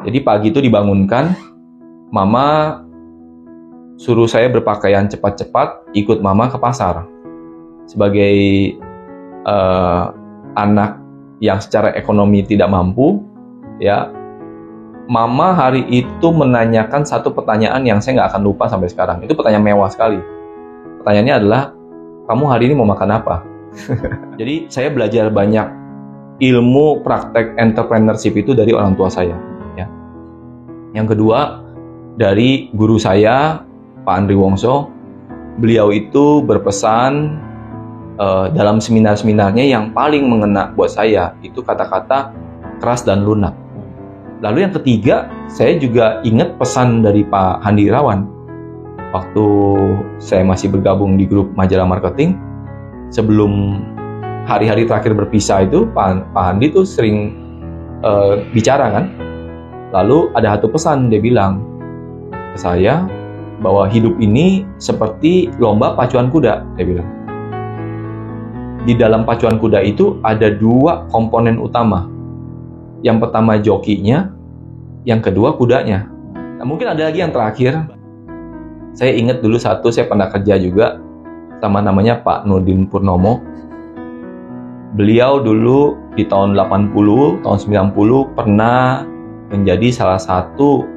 Jadi pagi itu dibangunkan, mama suruh saya berpakaian cepat-cepat, ikut mama ke pasar. Sebagai anak yang secara ekonomi tidak mampu, ya, mama hari itu menanyakan satu pertanyaan yang saya nggak akan lupa sampai sekarang. Itu pertanyaan mewah sekali. Pertanyaannya adalah, kamu hari ini mau makan apa? Jadi saya belajar banyak ilmu praktek entrepreneurship itu dari orang tua saya. Ya. Yang kedua, dari guru saya, Pak Andri Wongso. Beliau itu berpesan dalam seminar-seminarnya yang paling mengena buat saya itu kata-kata keras dan lunak. Lalu yang ketiga, saya juga ingat pesan dari Pak Handi Irawan. Waktu saya masih bergabung di grup majalah marketing, sebelum hari-hari terakhir berpisah itu, Pak Handi tuh sering bicara kan. Lalu ada satu pesan, dia bilang ke saya bahwa hidup ini seperti lomba pacuan kuda, dia bilang. Di dalam pacuan kuda itu ada dua komponen utama. Yang pertama jokinya, yang kedua kudanya. Nah, mungkin ada lagi yang terakhir. Saya ingat dulu satu, saya pernah kerja juga sama namanya Pak Nurdin Purnomo. Beliau dulu di tahun 80, tahun 90 pernah menjadi salah satu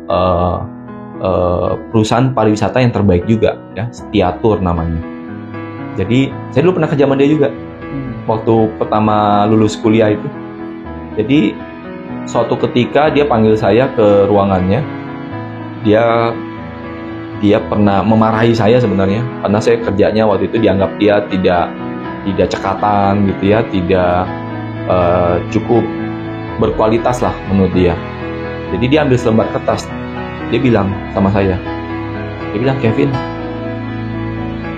perusahaan pariwisata yang terbaik juga, ya, Setiatur namanya. Jadi saya dulu pernah kerja sama dia juga. Waktu pertama lulus kuliah itu. Jadi suatu ketika dia panggil saya ke ruangannya. Dia pernah memarahi saya sebenarnya karena saya kerjanya waktu itu dianggap dia tidak cekatan gitu ya, tidak cukup berkualitas lah menurut dia. Jadi dia ambil selembar kertas. Dia bilang sama saya. Dia bilang, "Kevin,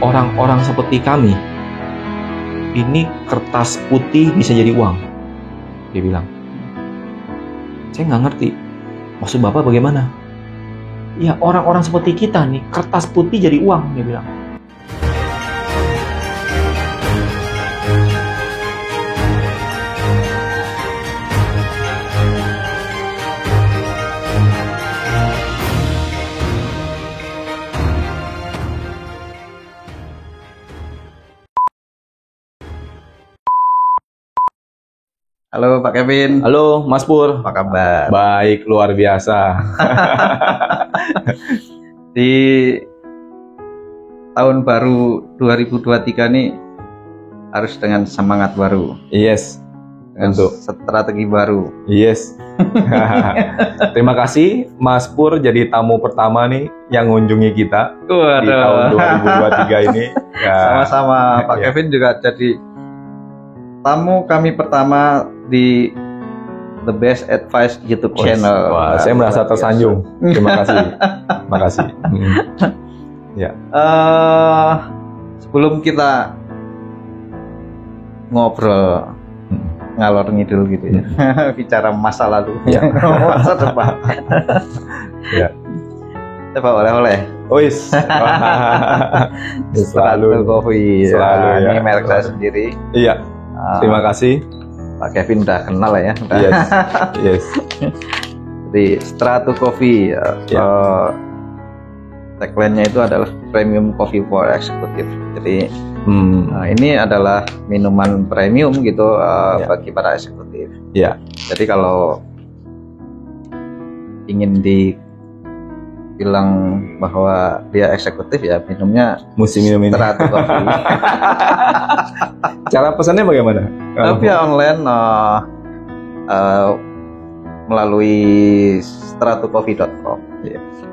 orang-orang seperti kami ini kertas putih bisa jadi uang." Dia bilang. Saya nggak ngerti. Maksud Bapak bagaimana? Ya, orang-orang seperti kita nih, kertas putih jadi uang, dia bilang. Halo Pak Kevin. Halo Mas Pur. Apa kabar? Baik, luar biasa. Di tahun baru 2023 nih harus dengan semangat baru. Yes. Dengan tentu. Strategi baru. Yes. Terima kasih Mas Pur jadi tamu pertama nih yang mengunjungi kita di tahun 2023 ini. Ya. Sama-sama Pak Kevin juga jadi tamu kami pertama di The Best Advice YouTube channel. Wah, saya merasa tersanjung. Terima kasih. Terima kasih. Ya. Sebelum kita ngobrol ngalor ngidul gitu ya, bicara masa lalu, ya. masa depan. Ya. Coba oleh-oleh. Wis. Selalu kopi. Selalu, ya. Ini ya. merek saya sendiri. Iya. Terima kasih. Pak Kevin udah kenal ya. Udah. Yes. Yes. Jadi Strato Coffee. Tagline-nya itu adalah Premium Coffee for Executive. Jadi ini adalah minuman premium gitu bagi para eksekutif. Ya. Jadi kalau ingin dibilang bahwa dia eksekutif ya minumnya Mesti minum ini. Strato Coffee. Cara pesannya bagaimana? Tapi online melalui stratocoffee.com.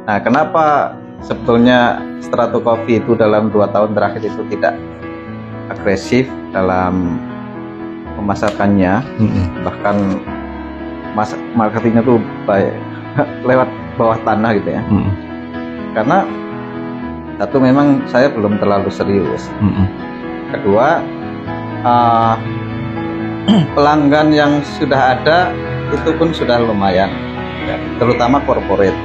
Nah, kenapa sebetulnya Strato Coffee itu dalam 2 tahun terakhir itu tidak agresif dalam memasarkannya, bahkan marketingnya tuh baik lewat bawah tanah gitu ya. Karena satu, memang saya belum terlalu serius. Kedua, pelanggan yang sudah ada itu pun sudah lumayan, terutama corporate.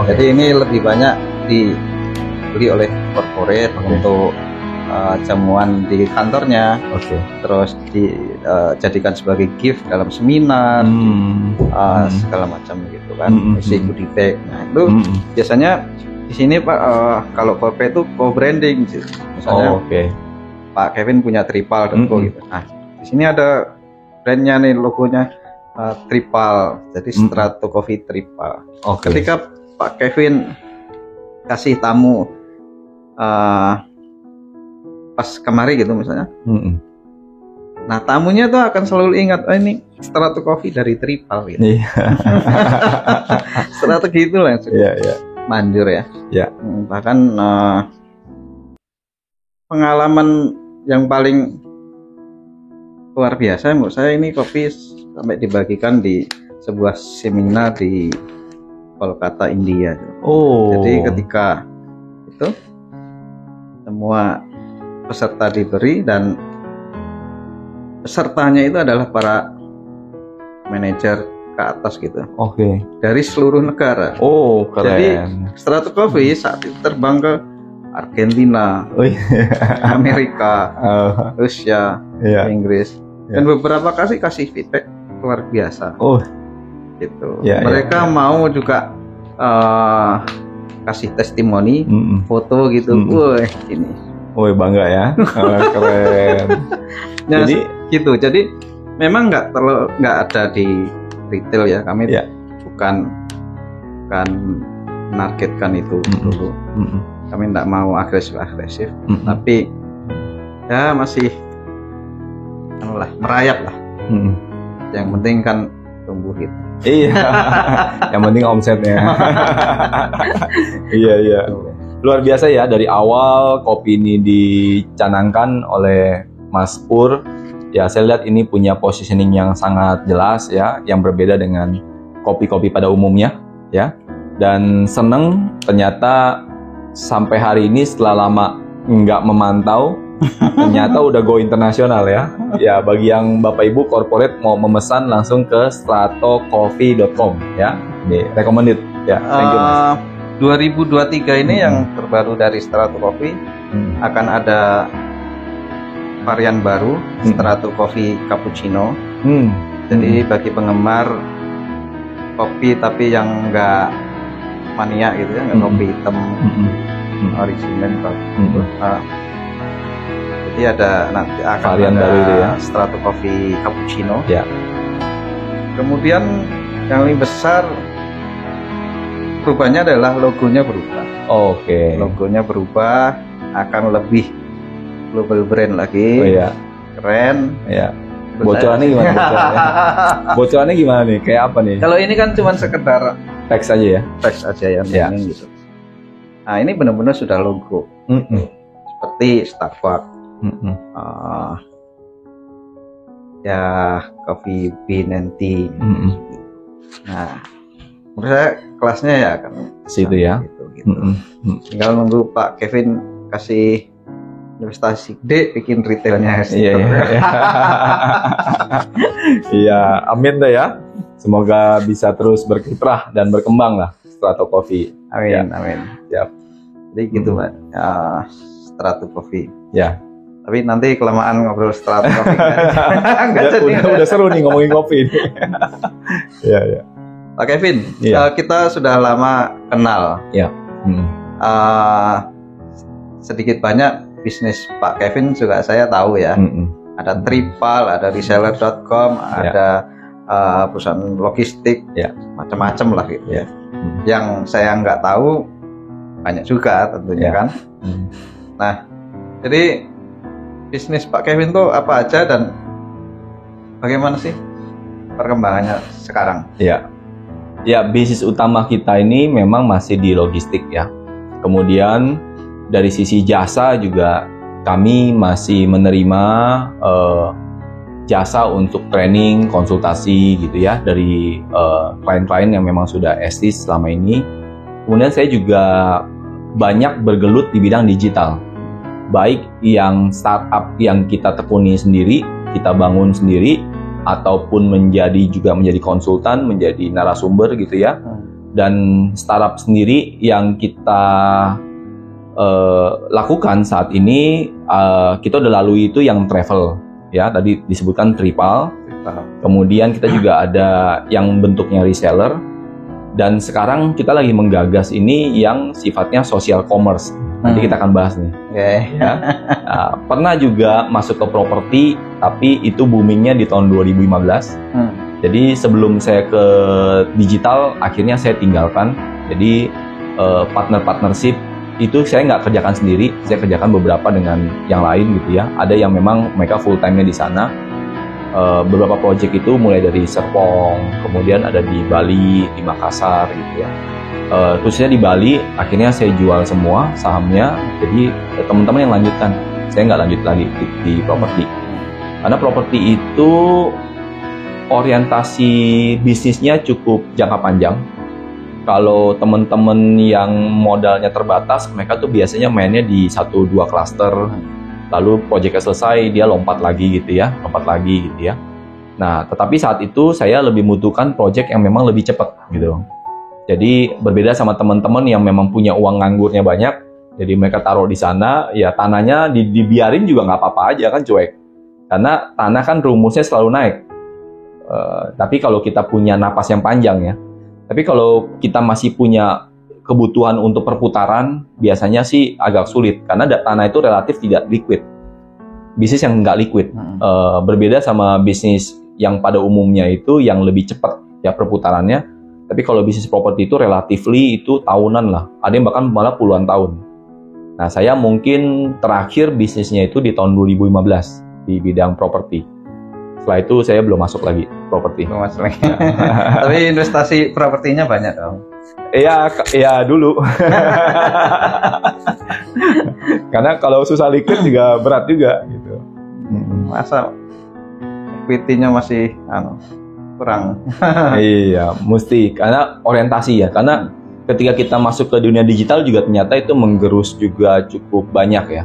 Jadi ini lebih banyak dibeli oleh corporate untuk jamuan di kantornya, terus dijadikan sebagai gift dalam seminar, segala macam gitu kan, isi goodie bag. Nah itu biasanya di sini Pak, kalau Korpe itu co-branding, misalnya Pak Kevin punya Tripal.co gitu. Nah di sini ada brandnya nih, logonya Tripal, jadi Strato Coffee Tripal. Ketika Pak Kevin kasih tamu pas kemari gitu misalnya, nah tamunya tuh akan selalu ingat, oh ini Strato Coffee dari Tripal gitu. Strategi itu langsung manjur ya. Bahkan pengalaman yang paling luar biasa menurut saya, ini kopi sampai dibagikan di sebuah seminar di Kolkata, India. Jadi ketika itu semua peserta diberi, dan pesertanya itu adalah para manajer ke atas gitu. Dari seluruh negara. Keren. Jadi Strato Coffee saat itu terbang ke Argentina, Amerika, Rusia, Inggris, dan beberapa kali kasih feedback luar biasa. Gitu. Mereka mau juga kasih testimoni, foto gitu. Ini. Bangga ya. Keren. Jadi gitu. Jadi memang nggak ada di retail ya. Kami bukan menargetkan itu dulu. Kami nggak mau agresif, tapi ya masih merayap lah. Yang penting kan tumbuh gitu. Yang penting omsetnya. Iya. Luar biasa ya, dari awal kopi ini dicanangkan oleh Mas Pur. Ya, saya lihat ini punya positioning yang sangat jelas ya, yang berbeda dengan kopi-kopi pada umumnya ya. Dan seneng ternyata sampai hari ini setelah lama nggak memantau, ternyata udah go internasional ya. Ya, bagi yang Bapak Ibu corporate mau memesan langsung ke stratocoffee.com ya. Ini recommended ya. Thank you Mas. 2023 ini yang terbaru dari Strato Coffee, akan ada varian baru, Strato Coffee Cappuccino. Jadi bagi penggemar kopi tapi yang enggak mania gitu ya, enggak kopi hitam original gitu. Jadi ada nanti akan varian ada baru itu ya, Strato Coffee Cappuccino. Kemudian yang lebih besar perubahannya adalah logonya berubah. Logonya berubah, akan lebih global brand lagi. Keren. Bocorannya gimana? Bocorannya gimana nih? Kayak apa nih? Kalau ini kan cuma sekedar teks aja ya. Teks aja yang gitu. Nah ini benar-benar sudah logo. Seperti Starbucks. Ya Coffee Bean and Tea. Nah, menurut saya kelasnya ya akan situ ya. Gitu. Tinggal nunggu Pak Kevin kasih investasi gede bikin retailnya. Iya, amin deh ya. Semoga bisa terus berkiprah dan berkembang lah Strato Coffee. Amin. Jadi gitu Pak. Strato Coffee. Tapi nanti kelamaan ngobrol Strato Coffee. udah seru nih ngomongin kopi. Iya. Pak Kevin, kita sudah lama kenal. Sedikit banyak bisnis Pak Kevin juga saya tahu ya. Ada Tripal, ada reseller.com, ada perusahaan logistik, macam-macam lah gitu ya. Yang saya nggak tahu banyak juga tentunya kan. Nah, jadi bisnis Pak Kevin tuh apa aja dan bagaimana sih perkembangannya sekarang? Ya, bisnis utama kita ini memang masih di logistik ya. Kemudian dari sisi jasa juga kami masih menerima jasa untuk training, konsultasi gitu ya dari klien-klien yang memang sudah established selama ini. Kemudian saya juga banyak bergelut di bidang digital. Baik yang startup yang kita tekuni sendiri, kita bangun sendiri, ataupun menjadi konsultan, menjadi narasumber gitu ya. Dan startup sendiri yang kita lakukan saat ini, kita udah lalui itu yang travel, ya tadi disebutkan Tripal. Kemudian kita juga ada yang bentuknya reseller, dan sekarang kita lagi menggagas ini yang sifatnya social commerce. Nanti kita akan bahas nih. Ya. Pernah juga masuk ke properti, tapi itu boomingnya di tahun 2015. Jadi sebelum saya ke digital, akhirnya saya tinggalkan. Jadi partnership itu saya nggak kerjakan sendiri, saya kerjakan beberapa dengan yang lain gitu ya. Ada yang memang mereka full time-nya di sana. Beberapa project itu mulai dari Serpong, kemudian ada di Bali, di Makassar gitu ya. Khususnya di Bali, akhirnya saya jual semua sahamnya. Jadi teman-teman yang lanjutkan, saya nggak lanjut lagi di properti. Karena properti itu orientasi bisnisnya cukup jangka panjang. Kalau teman-teman yang modalnya terbatas, mereka tuh biasanya mainnya di 1-2 klaster, lalu proyeknya selesai, dia lompat lagi gitu ya. Nah, tetapi saat itu saya lebih membutuhkan proyek yang memang lebih cepat gitu. Jadi berbeda sama teman-teman yang memang punya uang nganggurnya banyak, jadi mereka taruh di sana, ya tanahnya dibiarin juga nggak apa-apa aja kan, cuek. Karena tanah kan rumusnya selalu naik. Tapi kalau kita punya napas yang panjang ya, tapi kalau kita masih punya kebutuhan untuk perputaran, biasanya sih agak sulit karena tanah itu relatif tidak liquid. Bisnis yang nggak liquid, berbeda sama bisnis yang pada umumnya itu yang lebih cepat ya perputarannya. Tapi kalau bisnis properti itu relatively itu tahunan lah, ada yang bahkan malah puluhan tahun. Nah, saya mungkin terakhir bisnisnya itu di tahun 2015 di bidang properti. Setelah itu saya belum masuk lagi properti. Belum masuk lagi. Tapi investasi propertinya banyak dong. Iya dulu. Karena kalau susah liquid juga berat juga gitu. Masa equity-nya masih kurang. Iya, mesti karena orientasi ya. Karena ketika kita masuk ke dunia digital juga ternyata itu menggerus juga cukup banyak ya.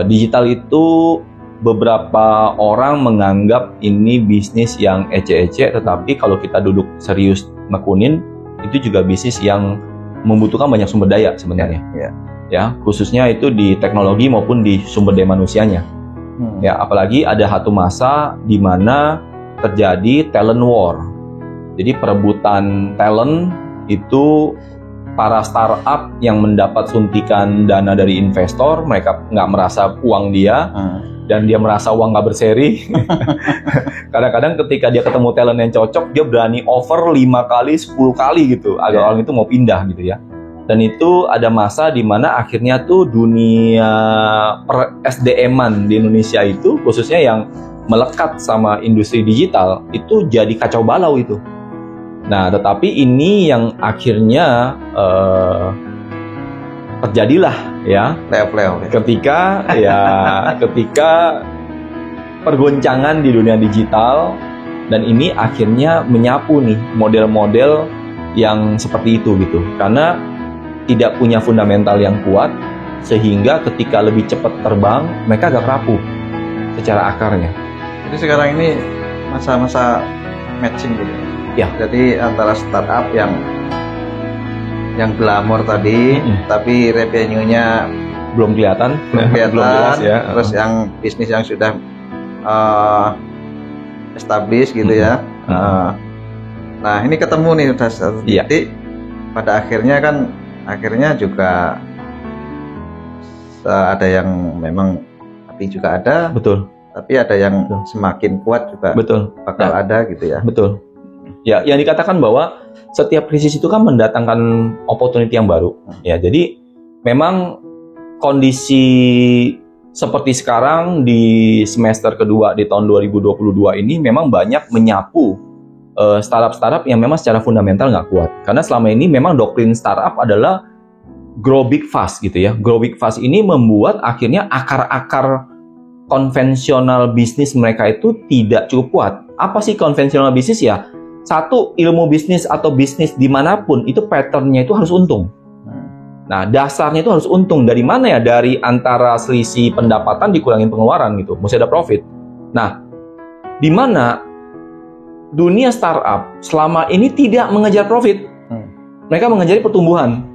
Digital itu beberapa orang menganggap ini bisnis yang ece-ece, tetapi kalau kita duduk serius nekunin, itu juga bisnis yang membutuhkan banyak sumber daya sebenarnya. Ya, khususnya itu di teknologi maupun di sumber daya manusianya. Ya, apalagi ada satu masa di mana terjadi talent war. Jadi perebutan talent itu para startup yang mendapat suntikan dana dari investor, mereka nggak merasa uang dia. Dan dia merasa uang nggak berseri. Kadang-kadang ketika dia ketemu talent yang cocok, dia berani offer 5 kali, 10 kali gitu, agar orang itu mau pindah gitu ya. Dan itu ada masa di mana akhirnya tuh dunia per SDM-an di Indonesia itu, khususnya yang melekat sama industri digital, itu jadi kacau balau itu. Nah, tetapi ini yang akhirnya terjadilah ya ketika pergoncangan di dunia digital, dan ini akhirnya menyapu nih model-model yang seperti itu gitu, karena tidak punya fundamental yang kuat sehingga ketika lebih cepat terbang mereka agak rapuh secara akarnya. Jadi sekarang ini masa-masa matching gitu ya. Jadi antara startup yang glamor tadi, tapi revenue-nya belum kelihatan, belum jelas ya. Terus yang bisnis yang sudah established gitu ya. Nah, ini ketemu nih udah satu titik. Pada akhirnya juga ada yang memang mati juga ada. Betul. Tapi ada yang semakin kuat juga. Betul. Bakal ada gitu ya. Betul. Ya, yang dikatakan bahwa setiap krisis itu kan mendatangkan opportunity yang baru. Ya, jadi memang kondisi seperti sekarang di semester kedua di tahun 2022 ini memang banyak menyapu startup-startup yang memang secara fundamental nggak kuat. Karena selama ini memang doktrin startup adalah grow big fast gitu ya. Grow big fast ini membuat akhirnya akar-akar konvensional bisnis mereka itu tidak cukup kuat. Apa sih konvensional bisnis ya? Satu, ilmu bisnis atau bisnis dimanapun itu patternnya itu harus untung. Nah, dasarnya itu harus untung. Dari mana ya? Dari antara selisih pendapatan dikurangin pengeluaran gitu. Mesti ada profit. Nah, di mana dunia startup selama ini tidak mengejar profit. Mereka mengejar pertumbuhan.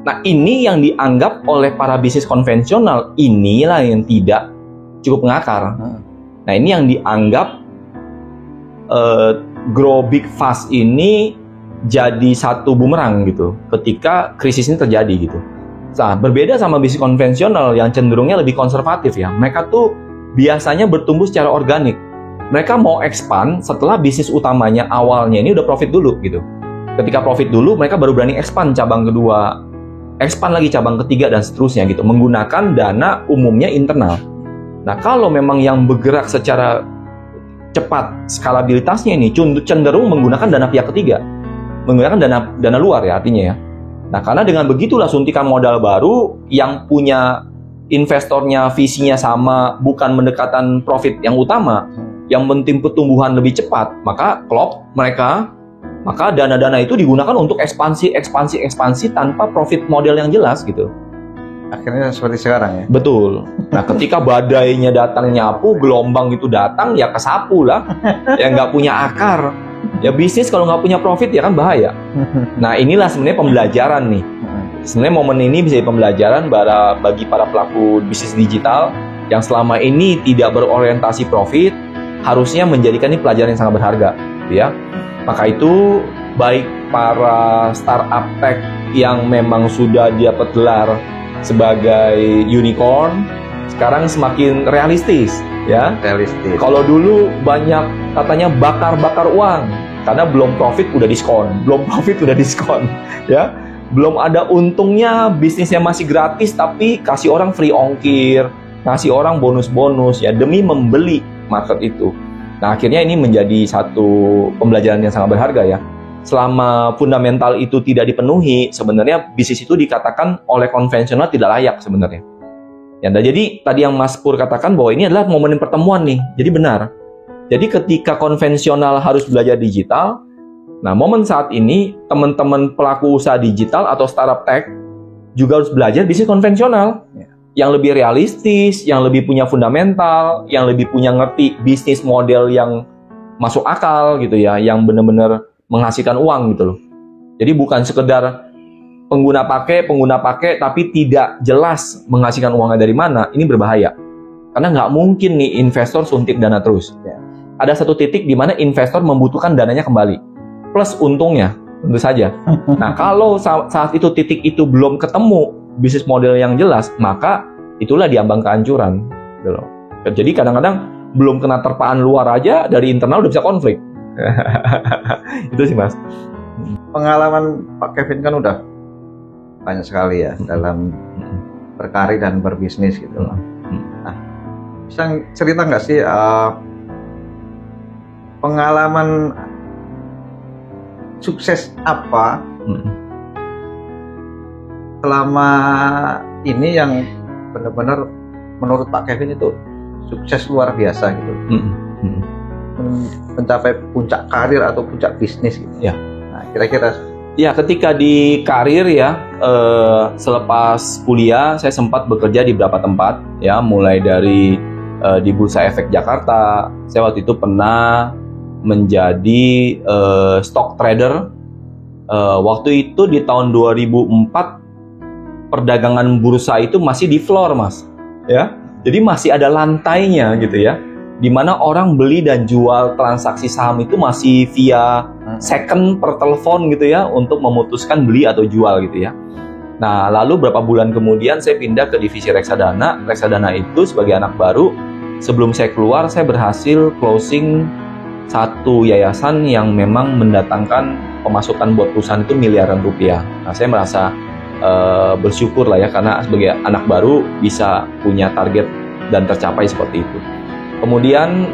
Nah, ini yang dianggap oleh para bisnis konvensional, inilah yang tidak cukup mengakar. Nah, ini yang dianggap grow big fast ini jadi satu bumerang gitu ketika krisis ini terjadi gitu. Nah, berbeda sama bisnis konvensional yang cenderungnya lebih konservatif ya. Mereka tuh biasanya bertumbuh secara organik. Mereka mau expand setelah bisnis utamanya awalnya ini udah profit dulu gitu. Ketika profit dulu, mereka baru berani expand cabang kedua, expand lagi cabang ketiga dan seterusnya gitu, menggunakan dana umumnya internal. Nah, kalau memang yang bergerak secara cepat skalabilitasnya ini cenderung menggunakan dana pihak ketiga, menggunakan dana luar ya artinya ya. Nah, karena dengan begitulah suntikan modal baru yang punya investornya visinya sama, bukan mendekatan profit yang utama, yang penting pertumbuhan lebih cepat, maka klop mereka, maka dana-dana itu digunakan untuk ekspansi tanpa profit model yang jelas gitu. Akhirnya seperti sekarang ya. Betul. Nah, ketika badainya datang nyapu, gelombang itu datang ya kesapu lah, ya nggak punya akar. Ya bisnis kalau nggak punya profit ya kan bahaya. Nah, inilah sebenarnya pembelajaran nih. Sebenarnya momen ini bisa jadi pembelajaran bagi para pelaku bisnis digital yang selama ini tidak berorientasi profit, harusnya menjadikan ini pelajaran yang sangat berharga, ya. Maka itu baik para startup tech yang memang sudah dapat gelar sebagai unicorn, sekarang semakin realistis, ya. Realistis. Kalau dulu banyak katanya bakar uang karena belum profit udah diskon, ya. Belum ada untungnya, bisnisnya masih gratis tapi kasih orang free ongkir, kasih orang bonus-bonus ya demi membeli market itu. Nah, akhirnya ini menjadi satu pembelajaran yang sangat berharga ya. Selama fundamental itu tidak dipenuhi, sebenarnya bisnis itu dikatakan oleh konvensional tidak layak sebenarnya. Ya, dan jadi tadi yang Mas Pur katakan bahwa ini adalah momen pertemuan nih. Jadi benar. Jadi ketika konvensional harus belajar digital, nah momen saat ini teman-teman pelaku usaha digital atau startup tech juga harus belajar bisnis konvensional. Yang lebih realistis, yang lebih punya fundamental, yang lebih punya ngerti bisnis model yang masuk akal gitu ya, yang benar-benar menghasilkan uang gitu loh. Jadi bukan sekedar pengguna pakai tapi tidak jelas menghasilkan uangnya dari mana, ini berbahaya. Karena nggak mungkin nih investor suntik dana terus. Ada satu titik di mana investor membutuhkan dananya kembali, plus untungnya tentu saja. Nah, kalau saat itu titik itu belum ketemu bisnis model yang jelas, maka itulah diambang kehancuran gitu loh. Jadi kadang-kadang belum kena terpaan luar aja, dari internal udah bisa konflik. Itu sih Mas. Pengalaman Pak Kevin kan udah banyak sekali ya dalam berkarir dan berbisnis gitu loh. Nah, bisa cerita nggak sih pengalaman sukses apa selama ini yang benar-benar menurut Pak Kevin itu sukses luar biasa gitu, mencapai puncak karir atau puncak bisnis gitu. Ya. Nah, kira-kira. Ya, ketika di karir ya, selepas kuliah saya sempat bekerja di beberapa tempat ya, mulai dari di Bursa Efek Jakarta. Saya waktu itu pernah menjadi stock trader. Waktu itu di tahun 2004 perdagangan bursa itu masih di floor Mas, ya. Jadi masih ada lantainya gitu ya, di mana orang beli dan jual transaksi saham itu masih via second per telepon gitu ya, untuk memutuskan beli atau jual gitu ya. Nah, lalu beberapa bulan kemudian saya pindah ke divisi reksadana. Reksadana itu sebagai anak baru, sebelum saya keluar saya berhasil closing satu yayasan yang memang mendatangkan pemasukan buat perusahaan itu miliaran rupiah. Nah, saya merasa bersyukur lah ya, karena sebagai anak baru bisa punya target dan tercapai seperti itu. Kemudian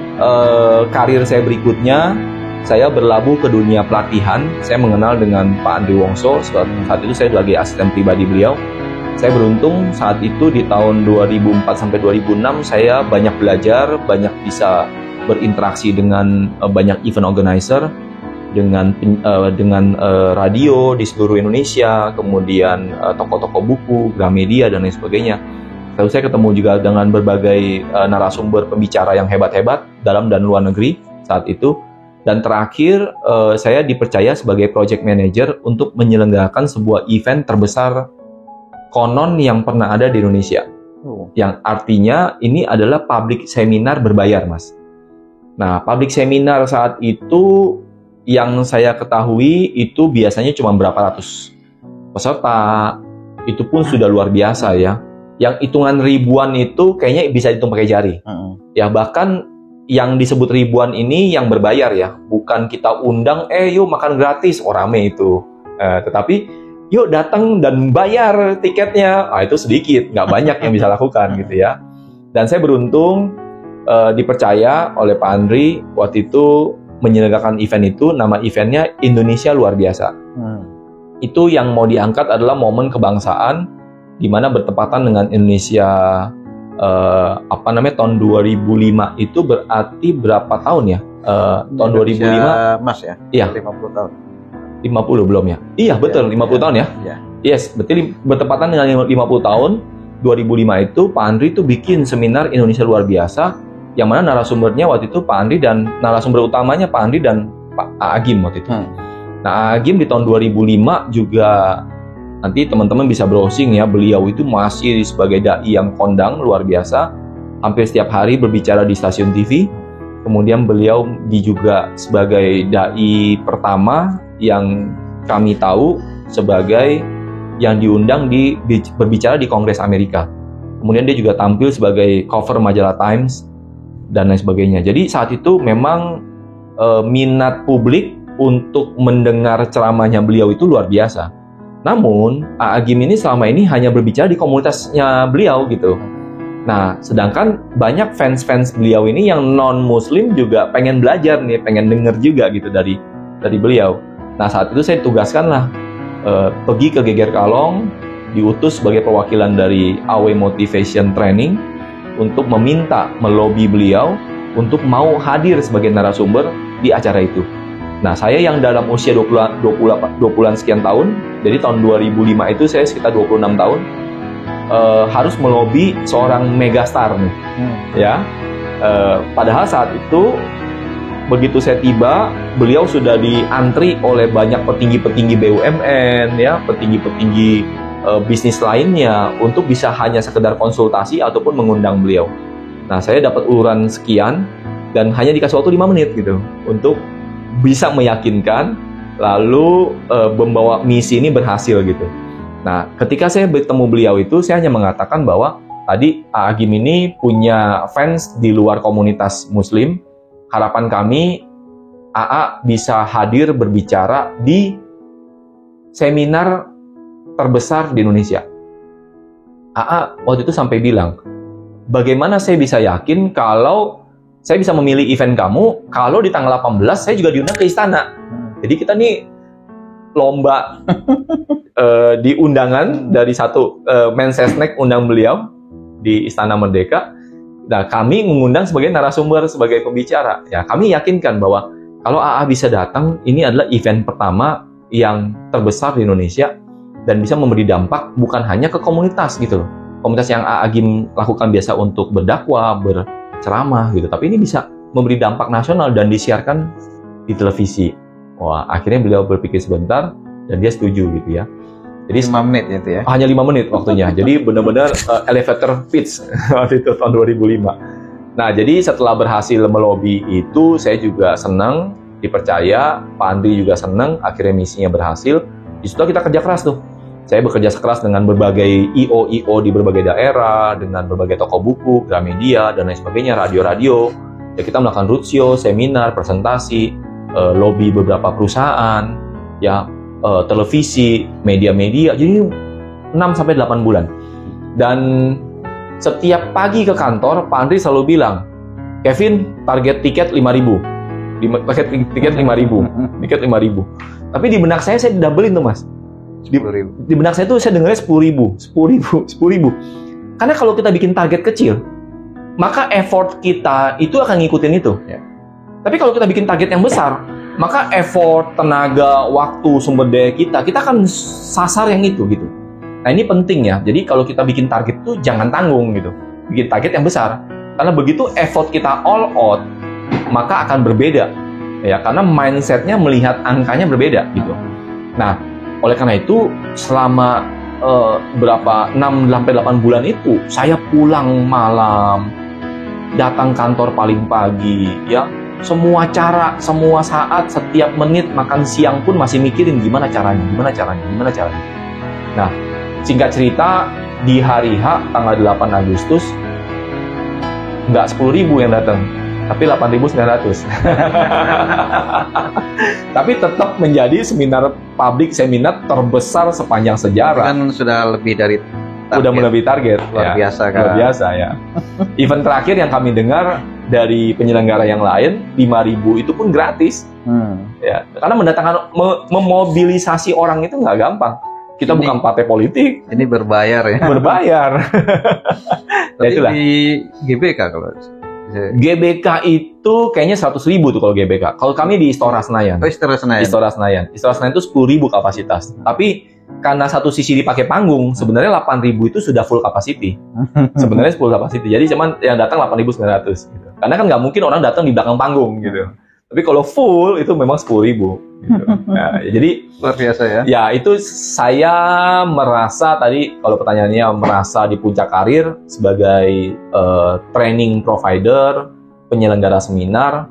karir saya berikutnya, saya berlabuh ke dunia pelatihan. Saya mengenal dengan Pak Andri Wongso. Saat itu saya sebagai asisten pribadi beliau. Saya beruntung saat itu di tahun 2004 sampai 2006 saya banyak belajar, banyak bisa berinteraksi dengan banyak event organizer, dengan radio di seluruh Indonesia, kemudian toko-toko buku, Gramedia dan lain sebagainya. Lalu saya ketemu juga dengan berbagai narasumber pembicara yang hebat-hebat dalam dan luar negeri saat itu. Dan terakhir saya dipercaya sebagai project manager untuk menyelenggarakan sebuah event terbesar konon yang pernah ada di Indonesia. Yang artinya ini adalah public seminar berbayar, Mas. Nah, public seminar saat itu yang saya ketahui itu biasanya cuma berapa ratus peserta. Itu pun sudah luar biasa ya. Yang hitungan ribuan itu kayaknya bisa dihitung pakai jari. Ya, bahkan yang disebut ribuan ini yang berbayar ya. Bukan kita undang, yuk makan gratis, rame itu. Tetapi yuk datang dan bayar tiketnya. Itu sedikit, nggak banyak yang bisa lakukan gitu ya. Dan saya beruntung dipercaya oleh Pak Andri waktu itu menyelenggarakan event itu. Nama eventnya Indonesia Luar Biasa. Itu yang mau diangkat adalah momen kebangsaan, di mana bertepatan dengan Indonesia tahun 2005 itu berarti berapa tahun ya? Tahun 2005 Mas ya? Iya. 50 tahun. 50 belum ya? Iya, betul, 50 tahun ya? Iya. Yes, betul, bertepatan dengan 50 tahun 2005 itu Pak Andri itu bikin seminar Indonesia Luar Biasa, yang mana narasumbernya waktu itu Pak Andri dan narasumber utamanya Pak Andri dan Pak Agim waktu itu. Nah, Agim di tahun 2005 juga, nanti teman-teman bisa browsing ya, beliau itu masih sebagai dai yang kondang luar biasa, hampir setiap hari berbicara di stasiun TV. Kemudian beliau juga sebagai dai pertama yang kami tahu sebagai yang diundang berbicara di Kongres Amerika. Kemudian dia juga tampil sebagai cover majalah Times dan lain sebagainya. Jadi saat itu memang minat publik untuk mendengar ceramahnya beliau itu luar biasa. Namun Agim ini selama ini hanya berbicara di komunitasnya beliau gitu. Nah, sedangkan banyak fans-fans beliau ini yang non-muslim juga pengen belajar nih, pengen denger juga gitu dari beliau. Nah, saat itu saya tugaskanlah pergi ke Geger Kalong, diutus sebagai perwakilan dari AW Motivation Training untuk meminta, melobi beliau untuk mau hadir sebagai narasumber di acara itu. Nah, saya yang dalam usia 20-an sekian tahun, jadi tahun 2005 itu saya sekitar 26 tahun, harus melobi seorang megastar nih, ya. Padahal saat itu begitu saya tiba, beliau sudah diantri oleh banyak petinggi-petinggi BUMN, ya, petinggi-petinggi bisnis lainnya untuk bisa hanya sekedar konsultasi ataupun mengundang beliau. Nah, saya dapat uluran sekian dan hanya dikasih waktu 5 menit gitu untuk bisa meyakinkan, lalu membawa misi ini berhasil gitu. Nah, ketika saya bertemu beliau itu, saya hanya mengatakan bahwa tadi Agim ini punya fans di luar komunitas Muslim. Harapan kami AA bisa hadir berbicara di seminar terbesar di Indonesia. AA waktu itu sampai bilang, bagaimana saya bisa yakin kalau saya bisa memilih event kamu kalau di tanggal 18 saya juga diundang ke istana. Jadi kita nih lomba di undangan dari satu Mensesnek undang beliau di Istana Merdeka. Nah, kami mengundang sebagai narasumber, sebagai pembicara. Ya, kami yakinkan bahwa kalau AA bisa datang, ini adalah event pertama yang terbesar di Indonesia dan bisa memberi dampak bukan hanya ke komunitas gitu loh. Komunitas yang AA Agim lakukan biasa untuk berdakwah, berceramah gitu. Tapi ini bisa memberi dampak nasional dan disiarkan di televisi. Wah, akhirnya beliau berpikir sebentar dan dia setuju gitu ya. Jadi 5 menit itu ya? Hanya 5 menit waktunya. Jadi benar-benar elevator pitch waktu itu tahun 2005. Nah, jadi setelah berhasil melobi itu, saya juga senang, dipercaya, Pak Andri juga senang, akhirnya misinya berhasil. Di situ kita kerja keras tuh. Saya bekerja keras dengan berbagai IO di berbagai daerah, dengan berbagai toko buku, Gramedia, dan lain sebagainya, radio-radio. Ya, kita melakukan roadshow, seminar, presentasi, lobby beberapa perusahaan, ya, televisi, media-media, jadi 6-8 bulan. Dan setiap pagi ke kantor, Pak Andri selalu bilang, Kevin, target tiket 5.000. Tiket 5.000. Tiket 5.000. Tapi di benak saya double-in tuh, Mas. Di benak saya tuh saya dengarnya 10.000. Karena kalau kita bikin target kecil, maka effort kita itu akan ngikutin itu. Ya. Tapi kalau kita bikin target yang besar, maka effort, tenaga, waktu, sumber daya kita akan sasar yang itu gitu. Nah, ini penting ya. Jadi kalau kita bikin target itu jangan tanggung gitu. Bikin target yang besar. Karena begitu effort kita all out, maka akan berbeda. Ya, karena mindsetnya melihat angkanya berbeda gitu. Nah, oleh karena itu selama berapa 6-8 bulan itu saya pulang malam, datang kantor paling pagi, ya. Semua cara, semua saat, setiap menit makan siang pun masih mikirin gimana caranya. Nah, singkat cerita, di hari H tanggal 8 Agustus nggak 10.000 yang datang, tapi 8.900. Tapi tetap menjadi public seminar terbesar sepanjang sejarah. Kan sudah lebih dari target. Udah melebihi target. Luar biasa kan. Luar biasa ya. Event terakhir yang kami dengar dari penyelenggara yang lain, 5.000 itu pun gratis. Ya, karena memobilisasi orang itu nggak gampang. Kita bukan partai politik. Ini berbayar ya. Berbayar. Tapi itulah. Di GBK kalau GBK itu kayaknya 100.000 tuh kalau GBK. Kalau kami di Istora Senayan. Oh, Istora Senayan. Istora Senayan itu 10.000 kapasitas. Tapi karena satu sisi dipakai panggung, sebenarnya 8.000 itu sudah full capacity. Sebenarnya full capacity. Jadi cuman yang datang 8.900 gitu. Karena kan nggak mungkin orang datang di belakang panggung gitu. Tapi kalau full itu memang 10.000 gitu. Nah, jadi luar biasa ya. Ya, itu saya merasa tadi kalau pertanyaannya merasa di puncak karir sebagai training provider, penyelenggara seminar,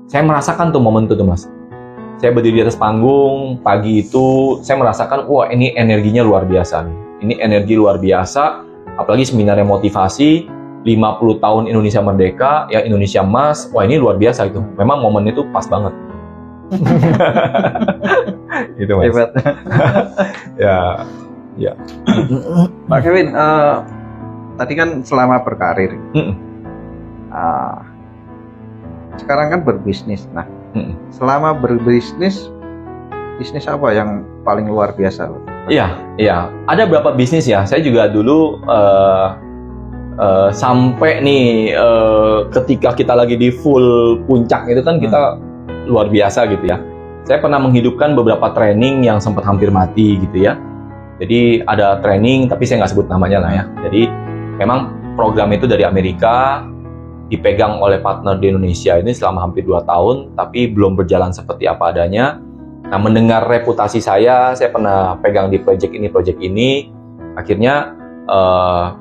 saya merasakan tuh momen itu tuh, Mas. Saya berdiri di atas panggung pagi itu, saya merasakan wah ini energinya luar biasa nih. Ini energi luar biasa, apalagi seminarnya motivasi 50 tahun Indonesia Merdeka, ya Indonesia Emas. Wah, ini luar biasa itu. Memang momen itu pas banget. Gitu, Mas. Hebat. Ya. Pak Kevin, tadi kan selama berkarir. Sekarang kan berbisnis. Nah, selama berbisnis, bisnis apa yang paling luar biasa? Iya. Ada beberapa bisnis ya. Saya juga dulu sampai nih ketika kita lagi di full puncak itu kan kita luar biasa gitu ya. Saya pernah menghidupkan beberapa training yang sempat hampir mati gitu ya. Jadi ada training tapi saya nggak sebut namanya lah ya. Jadi memang program itu dari Amerika, dipegang oleh partner di Indonesia ini selama hampir 2 tahun, tapi belum berjalan seperti apa adanya. Nah, mendengar reputasi saya pernah pegang di project ini, akhirnya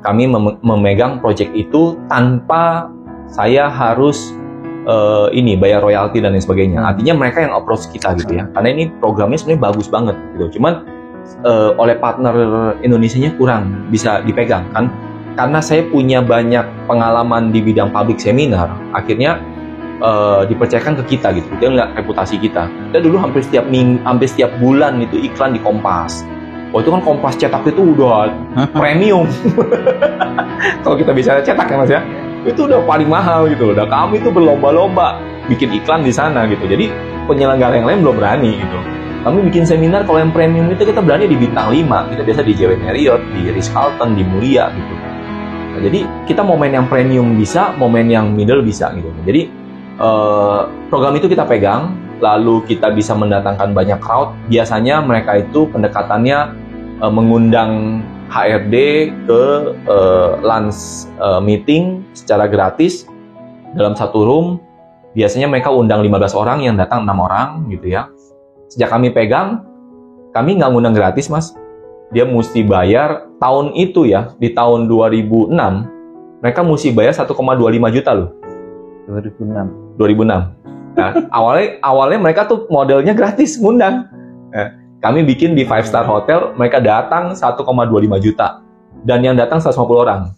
kami memegang project itu tanpa saya harus bayar royalti dan lain sebagainya. Artinya mereka yang approach kita gitu ya, karena ini programnya sebenarnya bagus banget gitu. Cuman oleh partner Indonesianya kurang bisa dipegang kan. Karena saya punya banyak pengalaman di bidang public seminar, akhirnya dipercayakan ke kita gitu. Dia ngeliat reputasi kita. Kita dulu hampir setiap bulan itu iklan di Kompas. Oh, itu kan Kompas cetak itu udah premium. Kalau kita bicara cetak ya Mas ya, itu udah paling mahal gitu. Udah kami itu berlomba-lomba bikin iklan di sana gitu. Jadi penyelenggara yang lain belum berani gitu. Kami bikin seminar kalau yang premium itu kita berani di bintang 5. Kita biasa di JW Marriott, di Ritz-Carlton, di Mulia gitu. Nah, jadi kita mau main yang premium bisa, mau main yang middle bisa gitu. Jadi program itu kita pegang, lalu kita bisa mendatangkan banyak crowd. Biasanya mereka itu pendekatannya mengundang HRD ke lunch meeting secara gratis dalam satu room. Biasanya mereka undang 15 orang, yang datang 6 orang gitu ya. Sejak kami pegang, kami nggak ngundang gratis, Mas. Dia mesti bayar tahun itu ya, di tahun 2006 mereka mesti bayar 1,25 juta loh. 2006. Nah, awalnya mereka tuh modelnya gratis ngundang. Kami bikin di 5-star hotel, mereka datang 1,25 juta dan yang datang 150 orang.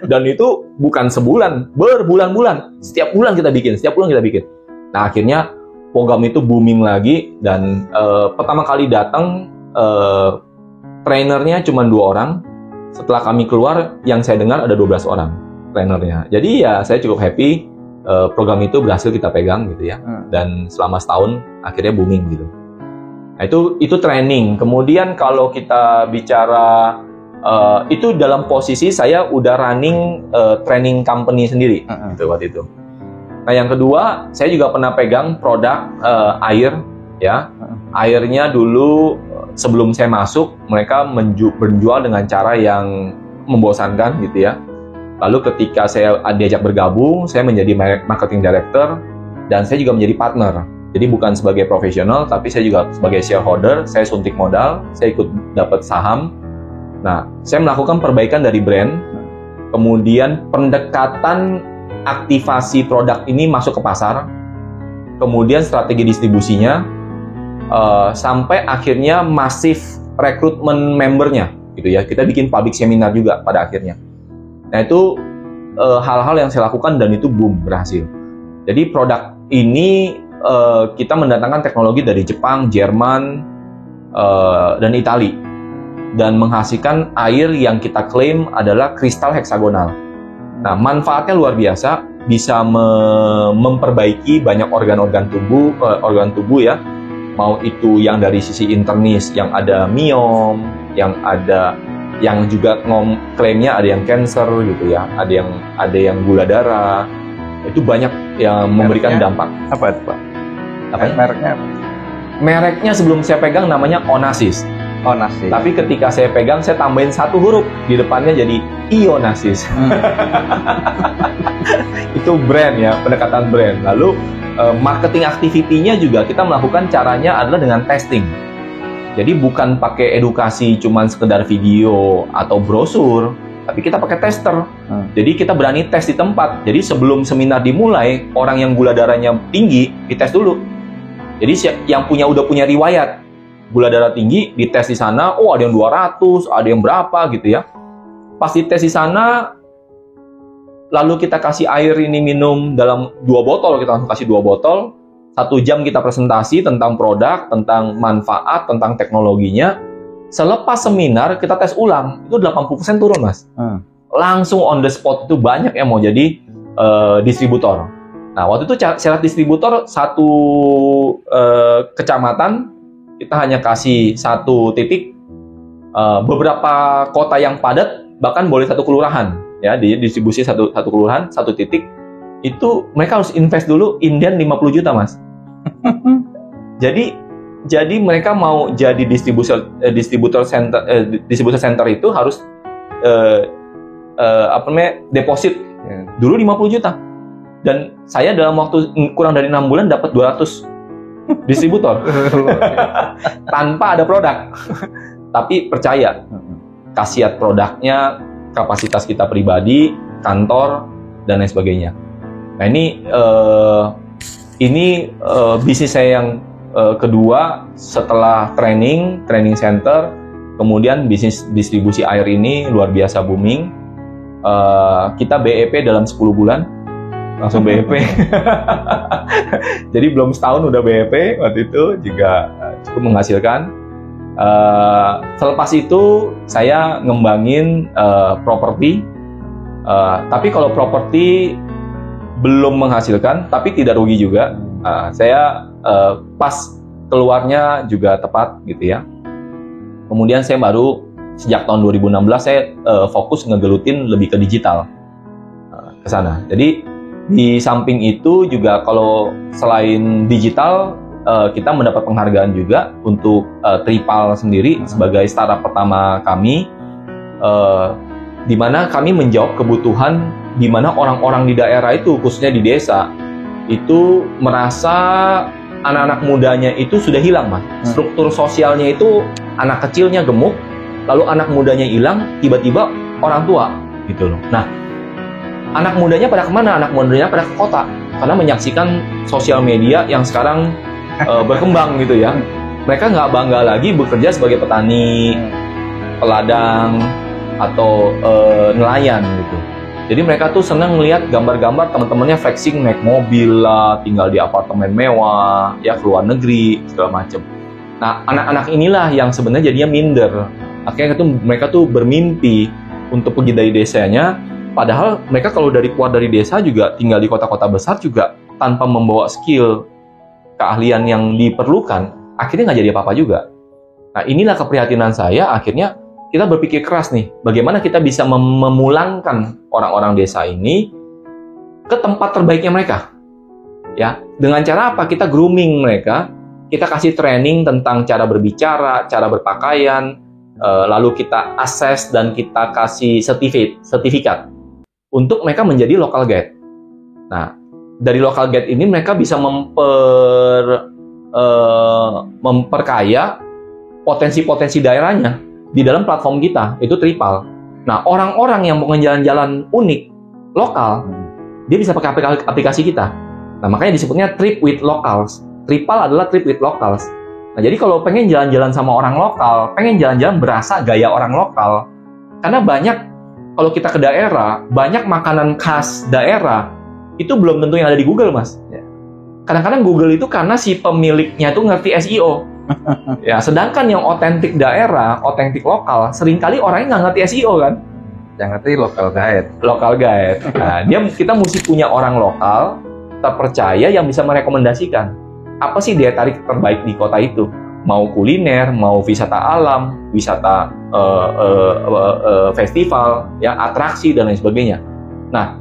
Dan itu bukan sebulan, berbulan-bulan. Setiap bulan kita bikin. Nah, akhirnya program itu booming lagi dan pertama kali datang trainernya cuma 2 orang. Setelah kami keluar, yang saya dengar ada 12 orang trainernya. Jadi ya saya cukup happy program itu berhasil kita pegang gitu ya. Dan selama setahun akhirnya booming gitu. Nah, itu training. Kemudian kalau kita bicara itu dalam posisi saya udah running training company sendiri gitu waktu itu. Nah, yang kedua, saya juga pernah pegang produk air, ya. Airnya dulu sebelum saya masuk, mereka menjual dengan cara yang membosankan gitu ya. Lalu ketika saya diajak bergabung, saya menjadi marketing director dan saya juga menjadi partner. Jadi bukan sebagai profesional, tapi saya juga sebagai shareholder, saya suntik modal, saya ikut dapat saham. Nah, saya melakukan perbaikan dari brand, kemudian pendekatan aktivasi produk ini masuk ke pasar, kemudian strategi distribusinya, sampai akhirnya masif rekrutmen membernya, gitu ya. Kita bikin public seminar juga pada akhirnya. Nah, itu hal-hal yang saya lakukan dan itu boom, berhasil. Jadi produk ini kita mendatangkan teknologi dari Jepang, Jerman, dan Italia, dan menghasilkan air yang kita klaim adalah kristal heksagonal. Nah, manfaatnya luar biasa, bisa memperbaiki banyak organ-organ tubuh ya, mau itu yang dari sisi internis, yang ada miom, yang juga klaimnya ada yang cancer gitu ya, ada yang gula darah, itu banyak yang memberikan dampak. Apa itu, Pak? Mereknya apa? Mereknya sebelum saya pegang namanya Onasis. Onasis. Tapi ketika saya pegang, saya tambahin 1 huruf di depannya jadi Ionasis. Itu brand ya, pendekatan brand. Lalu marketing activity-nya juga kita melakukan caranya adalah dengan testing. Jadi bukan pakai edukasi cuman sekedar video atau brosur, tapi kita pakai tester. Jadi kita berani tes di tempat. Jadi sebelum seminar dimulai, orang yang gula darahnya tinggi dites dulu. Jadi yang udah punya riwayat gula darah tinggi dites di sana, oh ada yang 200, ada yang berapa gitu ya. Pas dites di sana, lalu kita kasih air ini minum dalam 2 botol, kita langsung kasih 2 botol. 1 jam kita presentasi tentang produk, tentang manfaat, tentang teknologinya. Selepas seminar kita tes ulang, itu 80% turun, Mas. Langsung on the spot. Itu banyak yang mau jadi distributor. Nah, waktu itu syarat distributor 1 kecamatan kita hanya kasih 1 titik. Beberapa kota yang padat bahkan boleh 1 kelurahan ya, di distribusi satu kelurahan 1 titik. Itu mereka harus invest dulu Indian 50 juta, Mas. Jadi mereka mau jadi distributor center itu harus deposit dulu 50 juta. Dan saya dalam waktu kurang dari 6 bulan dapat 200 distributor tanpa ada produk. Tapi percaya, khasiat produknya, kapasitas kita pribadi, kantor, dan lain sebagainya. Nah, ini bisnis saya yang kedua setelah training center, kemudian bisnis distribusi air ini luar biasa booming. Kita BEP dalam 10 bulan, langsung BEP. Jadi belum setahun udah BEP, waktu itu juga cukup menghasilkan. Selepas itu saya ngembangin properti, tapi kalau properti belum menghasilkan, tapi tidak rugi juga. Saya pas keluarnya juga tepat gitu ya. Kemudian saya baru sejak tahun 2016 saya fokus ngegelutin lebih ke digital ke sana. Jadi di samping itu juga kalau selain digital kita mendapat penghargaan juga untuk Tripal sendiri sebagai startup pertama kami, di mana kami menjawab kebutuhan di mana orang-orang di daerah itu, khususnya di desa, itu merasa anak-anak mudanya itu sudah hilang, Mas. Struktur sosialnya itu anak kecilnya gemuk, lalu anak mudanya hilang, tiba-tiba orang tua, gitu loh. Nah, anak mudanya pada kemana? Anak mudanya pada ke kota, karena menyaksikan sosial media yang sekarang berkembang gitu ya. Mereka nggak bangga lagi bekerja sebagai petani, peladang, atau nelayan gitu. Jadi mereka tuh senang melihat gambar-gambar teman-temannya flexing naik mobil lah, tinggal di apartemen mewah, ya ke luar negeri, segala macam. Nah, anak-anak inilah yang sebenarnya jadinya minder. Akhirnya mereka tuh bermimpi untuk pergi dari desanya, padahal mereka kalau keluar dari desa juga tinggal di kota-kota besar juga tanpa membawa skill, keahlian yang diperlukan, akhirnya nggak jadi apa-apa juga. Nah, inilah keprihatinan saya, akhirnya kita berpikir keras nih, bagaimana kita bisa memulangkan orang-orang desa ini ke tempat terbaiknya mereka. Ya, dengan cara apa? Kita grooming mereka, kita kasih training tentang cara berbicara, cara berpakaian, lalu kita assess dan kita kasih sertifikat untuk mereka menjadi local guide. Nah, dari local gate ini mereka bisa memperkaya potensi-potensi daerahnya di dalam platform kita, itu Tripal. Nah, orang-orang yang mau jalan-jalan unik lokal, dia bisa pakai aplikasi kita. Nah, makanya disebutnya trip with locals. Tripal adalah trip with locals. Nah, jadi kalau pengen jalan-jalan sama orang lokal, pengen jalan-jalan berasa gaya orang lokal, karena banyak, kalau kita ke daerah, banyak makanan khas daerah, itu belum tentu yang ada di Google, Mas. Kadang-kadang Google itu karena si pemiliknya itu ngerti SEO. Ya, sedangkan yang otentik daerah, otentik lokal, seringkali orangnya nggak ngerti SEO kan? Yang ngerti local guide. Local guide. Nah, kita mesti punya orang lokal terpercaya yang bisa merekomendasikan apa sih daya tarik terbaik di kota itu. Mau kuliner, mau wisata alam, wisata festival, ya, atraksi dan lain sebagainya. Nah,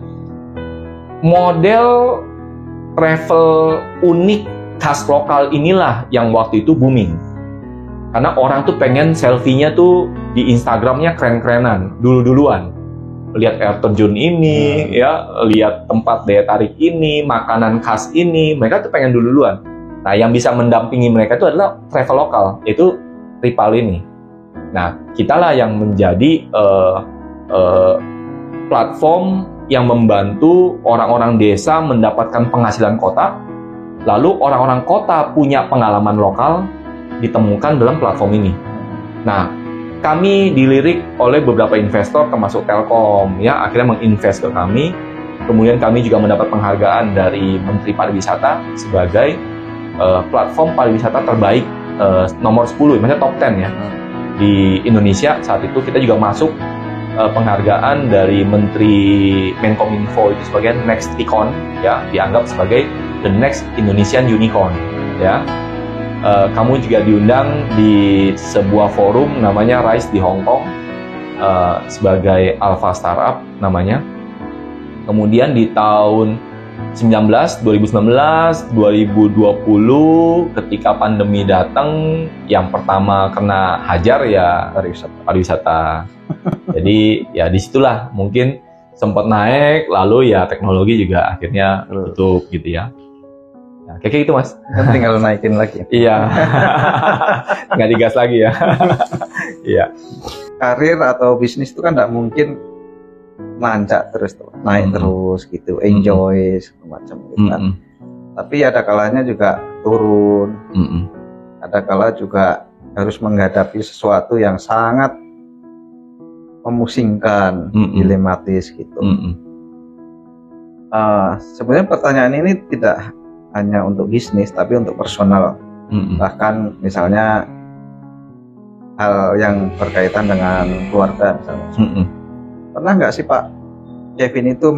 model travel unik khas lokal inilah yang waktu itu booming. Karena orang tuh pengen selfie-nya tuh di Instagramnya keren-kerenan, dulu-duluan. Lihat air terjun ini, ya, lihat tempat daya tarik ini, makanan khas ini, mereka tuh pengen dulu-duluan. Nah, yang bisa mendampingi mereka itu adalah travel lokal, yaitu Tripal ini. Nah, kitalah yang menjadi platform yang membantu orang-orang desa mendapatkan penghasilan kota, lalu orang-orang kota punya pengalaman lokal ditemukan dalam platform ini. Nah, kami dilirik oleh beberapa investor termasuk Telkom, ya, akhirnya menginvest ke kami. Kemudian kami juga mendapat penghargaan dari Menteri Pariwisata sebagai platform pariwisata terbaik nomor 10, maksudnya top 10 ya di Indonesia. Saat itu kita juga masuk penghargaan dari Menteri Menkominfo itu sebagai Next Icon, ya, dianggap sebagai the next Indonesian unicorn, ya. Kamu juga diundang di sebuah forum namanya Rise di Hong Kong sebagai Alpha Startup namanya. Kemudian di tahun 2019, 2020 ketika pandemi datang, yang pertama kena hajar ya pariwisata. Jadi ya disitulah mungkin sempat naik, lalu ya teknologi juga akhirnya tutup gitu ya. Nah, kayak gitu, Mas. Kan tinggal naikin lagi. Iya. Nggak digas lagi ya. Iya. Karir atau bisnis itu kan nggak mungkin nancak terus, naik terus gitu, enjoy segala macam gitu kan. Tapi ada kalanya juga turun. Ada kala juga harus menghadapi sesuatu yang sangat memusingkan, dilematis gitu. Sebenarnya pertanyaan ini tidak hanya untuk bisnis, tapi untuk personal. Bahkan misalnya hal yang berkaitan dengan keluarga misalnya. Pernah nggak sih Pak Kevin itu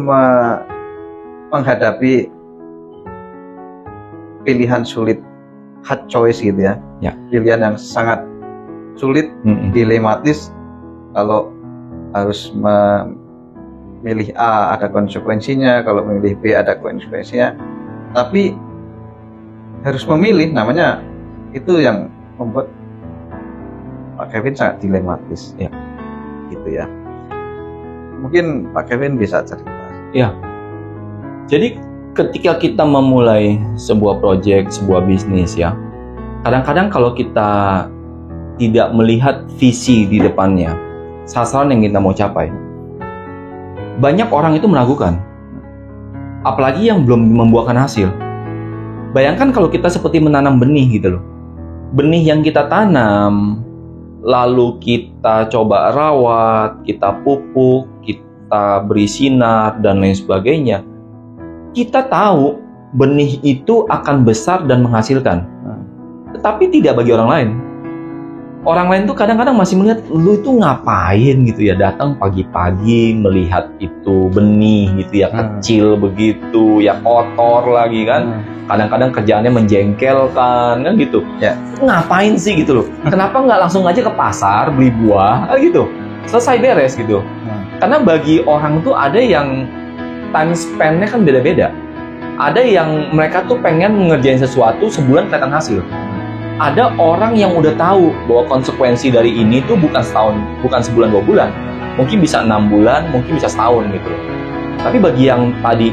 menghadapi pilihan sulit, hard choice gitu ya, pilihan yang sangat sulit, dilematis, kalau harus memilih A ada konsekuensinya, kalau memilih B ada konsekuensinya, tapi harus memilih, namanya itu yang membuat Pak Kevin sangat dilematis, ya, gitu ya. Mungkin Pak Kevin bisa cerita. Ya, jadi ketika kita memulai sebuah proyek, sebuah bisnis ya, kadang-kadang kalau kita tidak melihat visi di depannya, sasaran yang kita mau capai, banyak orang itu meragukan. Apalagi yang belum membuahkan hasil. Bayangkan kalau kita seperti menanam benih gitu loh. Benih yang kita tanam, lalu kita coba rawat, kita pupuk, kita beri sinar, dan lain sebagainya. Kita tahu benih itu akan besar dan menghasilkan. Tetapi tidak bagi orang lain. Orang lain tuh kadang-kadang masih melihat, lu itu ngapain gitu ya, datang pagi-pagi melihat itu benih gitu ya, kecil begitu, ya kotor lagi kan. Kadang-kadang kerjaannya menjengkelkan kan gitu. Ya. Ngapain sih gitu loh. Kenapa nggak langsung aja ke pasar beli buah gitu. Selesai beres gitu. Karena bagi orang tuh ada yang time span-nya kan beda-beda. Ada yang mereka tuh pengen ngerjain sesuatu sebulan kelihatan hasil. Ada orang yang udah tahu bahwa konsekuensi dari ini tuh bukan setahun, bukan sebulan 2 bulan. Mungkin bisa 6 bulan, mungkin bisa setahun gitu loh. Tapi bagi yang tadi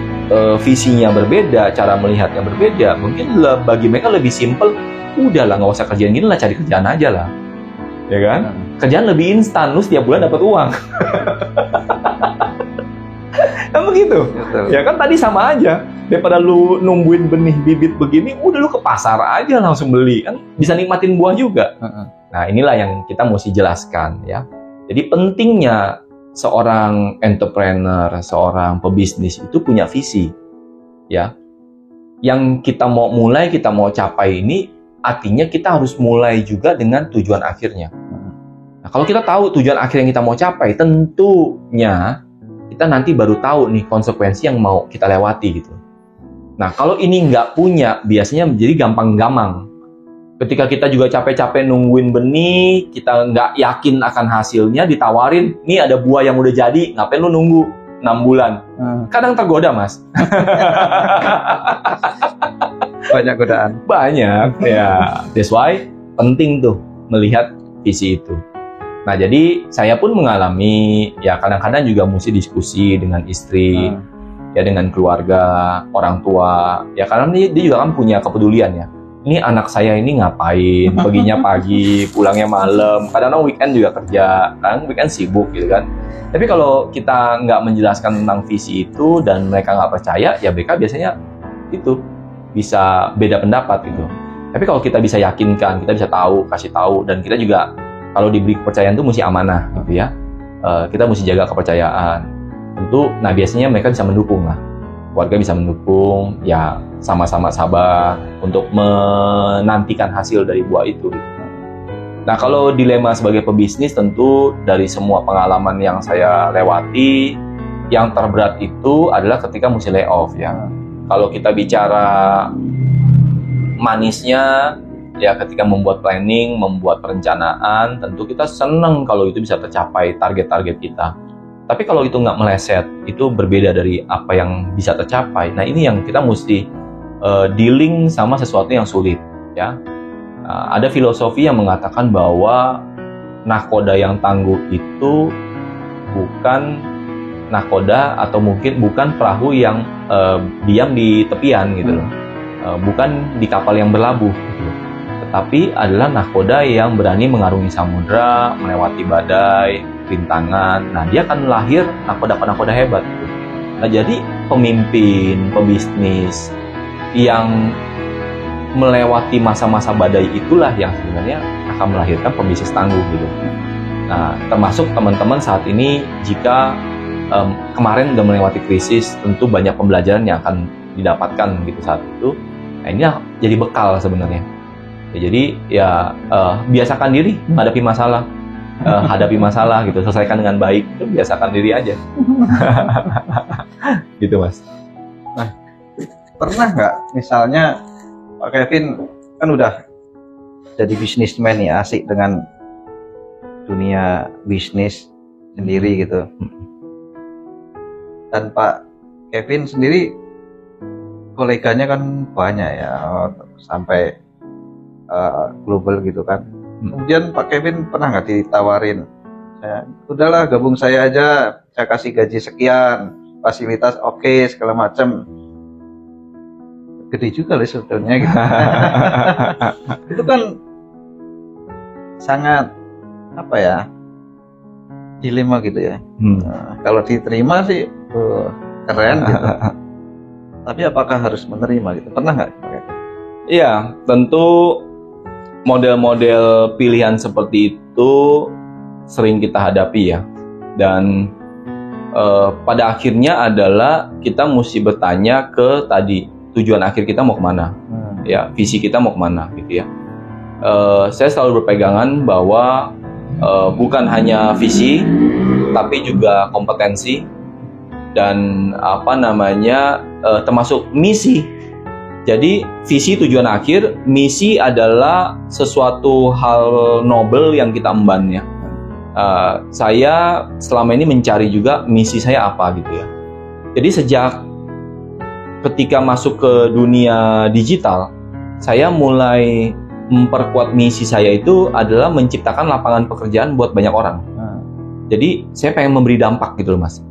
visinya berbeda, cara melihatnya berbeda, mungkin bagi mereka lebih simpel, udahlah nggak usah kerjaan gini lah, cari kerjaan aja lah, ya kan? Kerjaan lebih instan, lu setiap bulan dapat uang. Kan begitu? Betul. Ya kan tadi sama aja, daripada lu nungguin benih bibit begini, udah lu ke pasar aja langsung beli, kan bisa nikmatin buah juga. Nah inilah yang kita mesti jelaskan ya. Jadi pentingnya seorang entrepreneur, seorang pebisnis itu punya visi, ya. Yang kita mau mulai, kita mau capai ini, artinya kita harus mulai juga dengan tujuan akhirnya. Nah, kalau kita tahu tujuan akhir yang kita mau capai, tentunya kita nanti baru tahu nih konsekuensi yang mau kita lewati gitu. Nah, kalau ini nggak punya, biasanya menjadi gampang-gampang. Ketika kita juga capek-capek nungguin benih, kita nggak yakin akan hasilnya, ditawarin, nih ada buah yang udah jadi, ngapain lu nunggu 6 bulan? Kadang tergoda, Mas. Banyak godaan. Banyak, ya. That's why penting tuh melihat visi itu. Nah, jadi saya pun mengalami, ya kadang-kadang juga mesti diskusi dengan istri, ya dengan keluarga, orang tua. Ya karena dia juga kan punya kepedulian ya. Ini anak saya ini ngapain, perginya pagi, pulangnya malam, kadang-kadang weekend juga kerja, kadang weekend sibuk gitu kan. Tapi kalau kita nggak menjelaskan tentang visi itu dan mereka nggak percaya, ya mereka biasanya itu bisa beda pendapat gitu. Tapi kalau kita bisa yakinkan, kita bisa tahu, kasih tahu, dan kita juga kalau diberi kepercayaan itu mesti amanah gitu ya. Kita mesti jaga kepercayaan. Tentu, nah biasanya mereka bisa mendukung lah. Keluarga bisa mendukung, ya sama-sama sabar untuk menantikan hasil dari buah itu. Nah kalau dilema sebagai pebisnis, tentu dari semua pengalaman yang saya lewati, yang terberat itu adalah ketika mesti layoff ya. Kalau kita bicara manisnya, ya ketika membuat planning, membuat perencanaan, tentu kita senang kalau itu bisa tercapai target-target kita. Tapi kalau itu nggak meleset, itu berbeda dari apa yang bisa tercapai. Nah ini yang kita mesti dealing sama sesuatu yang sulit ya. Ada filosofi yang mengatakan bahwa nahkoda yang tangguh itu bukan nahkoda atau mungkin bukan perahu yang diam di tepian gitu loh. Bukan di kapal yang berlabuh gitu. Tetapi adalah nahkoda yang berani mengarungi samudra, melewati badai, rintangan. Nah, dia akan lahir nahkoda-nahkoda hebat gitu. Nah, jadi pemimpin, pebisnis yang melewati masa-masa badai itulah yang sebenarnya akan melahirkan pebisnis tangguh gitu. Nah, termasuk teman-teman saat ini jika kemarin udah melewati krisis, tentu banyak pembelajaran yang akan didapatkan gitu saat itu. Nah, ini jadi bekal sebenarnya. Ya, jadi ya biasakan diri menghadapi masalah, hadapi masalah gitu, selesaikan dengan baik, itu biasakan diri aja. Gitu Mas. Nah, pernah nggak misalnya Pak Kevin kan udah jadi bisnismen nih, asik dengan dunia bisnis sendiri gitu, dan Pak Kevin sendiri koleganya kan banyak ya, sampai global gitu kan. Kemudian Pak Kevin pernah nggak ditawarin, udahlah gabung saya aja, saya kasih gaji sekian, fasilitas oke, segala macam. Gede juga loh sebetulnya gitu. Itu kan sangat apa ya, dilema gitu ya. Nah, kalau diterima sih keren gitu. Tapi apakah harus menerima gitu? Pernah nggak? Iya, tentu model-model pilihan seperti itu sering kita hadapi ya. Dan pada akhirnya adalah kita mesti bertanya ke tadi, tujuan akhir kita mau kemana, ya visi kita mau kemana gitu ya. Saya selalu berpegangan bahwa bukan hanya visi, tapi juga kompetensi dan termasuk misi. Jadi visi tujuan akhir, misi adalah sesuatu hal nobel yang kita emban ya. Saya selama ini mencari juga misi saya apa gitu ya. Jadi sejak ketika masuk ke dunia digital, saya mulai memperkuat misi saya itu adalah menciptakan lapangan pekerjaan buat banyak orang. Jadi saya pengen memberi dampak gitu loh Mas.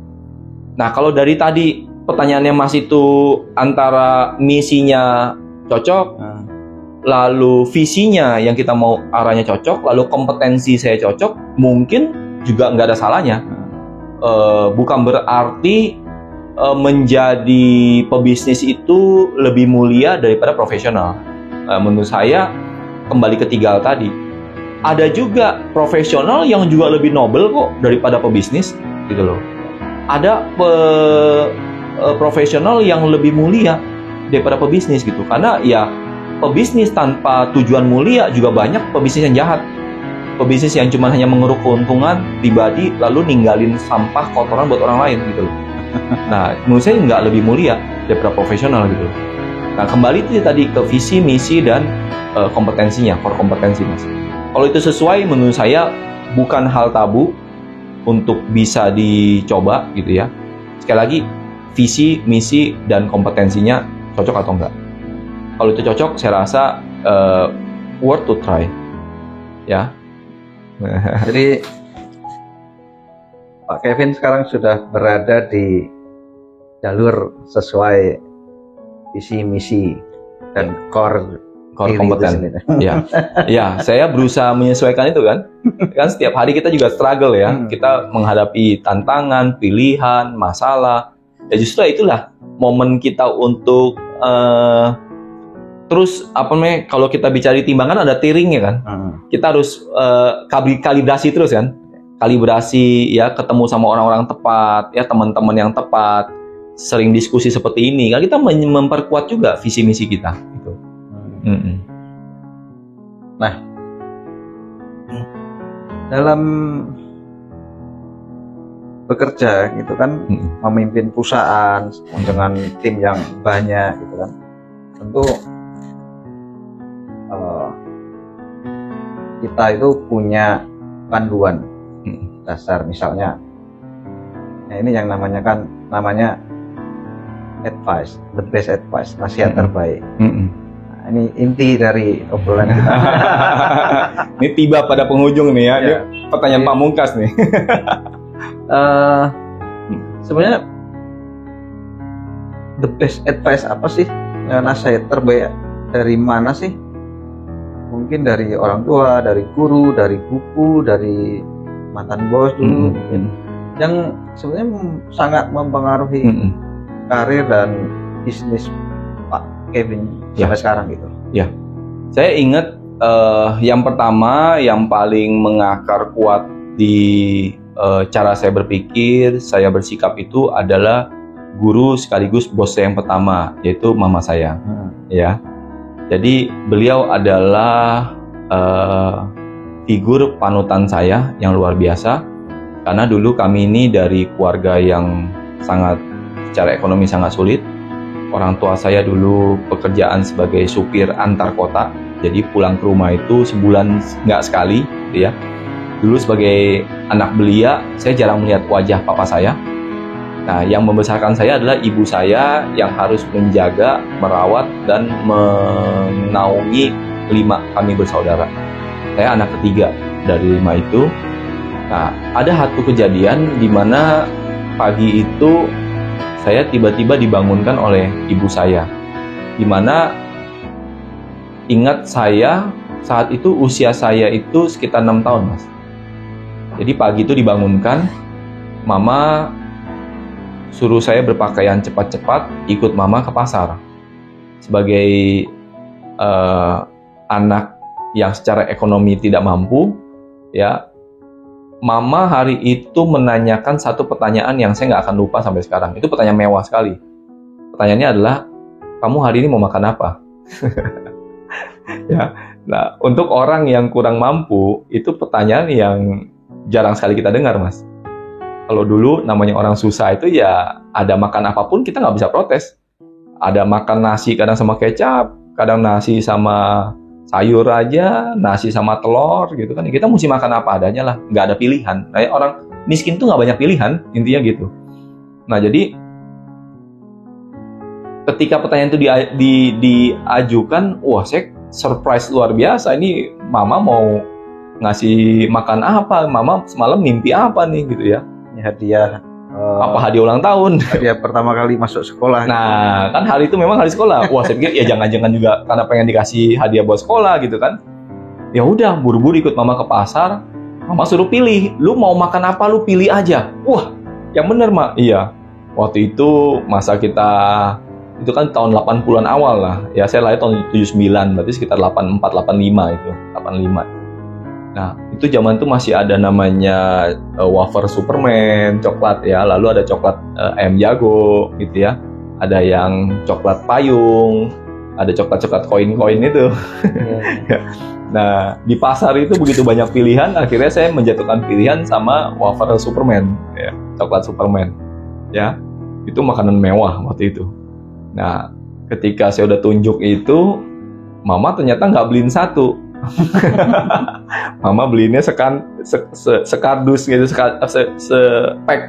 Nah kalau dari tadi pertanyaannya Mas itu antara misinya cocok, lalu visinya yang kita mau arahnya cocok, lalu kompetensi saya cocok, mungkin juga nggak ada salahnya. Bukan berarti menjadi pebisnis itu lebih mulia daripada profesional. Menurut saya, kembali ke Tigal tadi, ada juga profesional yang juga lebih nobel kok daripada pebisnis, gitu loh. Ada profesional yang lebih mulia daripada pebisnis gitu, karena ya pebisnis tanpa tujuan mulia juga banyak pebisnis yang jahat. Pebisnis yang cuma hanya mengeruk keuntungan pribadi lalu ninggalin sampah kotoran buat orang lain gitu loh. Nah, menurut saya nggak lebih mulia daripada profesional gitu loh. Nah, kembali itu tadi ke visi, misi, dan kompetensinya, core kompetensi Mas. Kalau itu sesuai, menurut saya bukan hal tabu untuk bisa dicoba gitu ya. Sekali lagi, visi, misi, dan kompetensinya cocok atau enggak. Kalau itu cocok, saya rasa worth to try, ya. Jadi Pak Kevin sekarang sudah berada di jalur sesuai visi, misi, dan core kompeten. Ya, ya, saya berusaha menyesuaikan itu kan. Kan setiap hari kita juga struggle ya. Kita menghadapi tantangan, pilihan, masalah. Ya justru itulah momen kita untuk terus kalau kita bicara timbangan ada tiringnya kan. Kita harus kalibrasi terus kan. Kalibrasi ya, ketemu sama orang-orang tepat, ya teman-teman yang tepat, sering diskusi seperti ini. Kan kita memperkuat juga visi misi kita gitu. Nah, dalam bekerja gitu kan, memimpin perusahaan dengan tim yang banyak gitu kan, tentu kita itu punya panduan dasar, misalnya nah ini yang namanya advice, the best advice, nasihat terbaik. Nah, ini inti dari obrolan kita. Ini tiba pada penghujung nih ya. Ini pertanyaan pamungkas nih. Sebenarnya the best advice apa sih? Nasihat terbaik dari mana sih? Mungkin dari orang tua, dari guru, dari buku, dari mantan bos dulu, yang sebenarnya sangat mempengaruhi karir dan bisnis Pak Kevin sampai sekarang gitu. Ya, saya ingat yang pertama, yang paling mengakar kuat di cara saya berpikir, saya bersikap itu adalah guru sekaligus bos saya yang pertama, yaitu mama saya. Ya, jadi beliau adalah figur panutan saya yang luar biasa, karena dulu kami ini dari keluarga yang secara ekonomi sangat sulit. Orang tua saya dulu pekerjaan sebagai supir antar kota, jadi pulang ke rumah itu sebulan nggak sekali gitu ya. Dulu sebagai anak belia, saya jarang melihat wajah papa saya. Nah, yang membesarkan saya adalah ibu saya yang harus menjaga, merawat, dan menaungi 5 kami bersaudara. Saya anak ketiga dari 5 itu. Nah, ada satu kejadian di mana pagi itu saya tiba-tiba dibangunkan oleh ibu saya. Di mana ingat saya saat itu usia saya itu sekitar 6 tahun, Mas. Jadi pagi itu dibangunkan, mama suruh saya berpakaian cepat-cepat, ikut mama ke pasar. Sebagai anak yang secara ekonomi tidak mampu, ya, mama hari itu menanyakan satu pertanyaan yang saya nggak akan lupa sampai sekarang. Itu pertanyaan mewah sekali. Pertanyaannya adalah, kamu hari ini mau makan apa? Ya, nah untuk orang yang kurang mampu, itu pertanyaan yang jarang sekali kita dengar, Mas. Kalau dulu namanya orang susah itu ya ada makan apapun kita nggak bisa protes. Ada makan nasi kadang sama kecap, kadang nasi sama sayur aja, nasi sama telur gitu kan. Kita mesti makan apa adanya lah, nggak ada pilihan. Nah, orang miskin tuh nggak banyak pilihan, intinya gitu. Nah, jadi ketika pertanyaan itu diajukan, wah saya surprise luar biasa. Ini mama mau ngasih makan apa? Mama semalam mimpi apa nih gitu ya? Hadiah Apa hadiah ulang tahun? Hadiah pertama kali masuk sekolah. Nah, kan hari itu memang hari sekolah. Wah, saya pikir ya jangan-jangan juga karena pengen dikasih hadiah buat sekolah gitu kan. Ya udah, buru-buru ikut mama ke pasar. Mama suruh pilih, lu mau makan apa lu pilih aja. Wah, yang bener mak. Iya. Waktu itu masa kita itu kan tahun 80-an awal lah. Ya saya lahir tahun 79, berarti sekitar 84 85 itu, 85. Nah, itu zaman tuh masih ada namanya wafer Superman, coklat ya. Lalu ada coklat ayam jago gitu ya. Ada yang coklat payung, ada coklat-coklat koin-koin itu. Nah, di pasar itu begitu banyak pilihan, akhirnya saya menjatuhkan pilihan sama wafer Superman, ya, coklat Superman. Ya, itu makanan mewah waktu itu. Nah, ketika saya udah tunjuk itu, mama ternyata nggak beliin satu. Mama beliinnya sekardus gitu, sepek.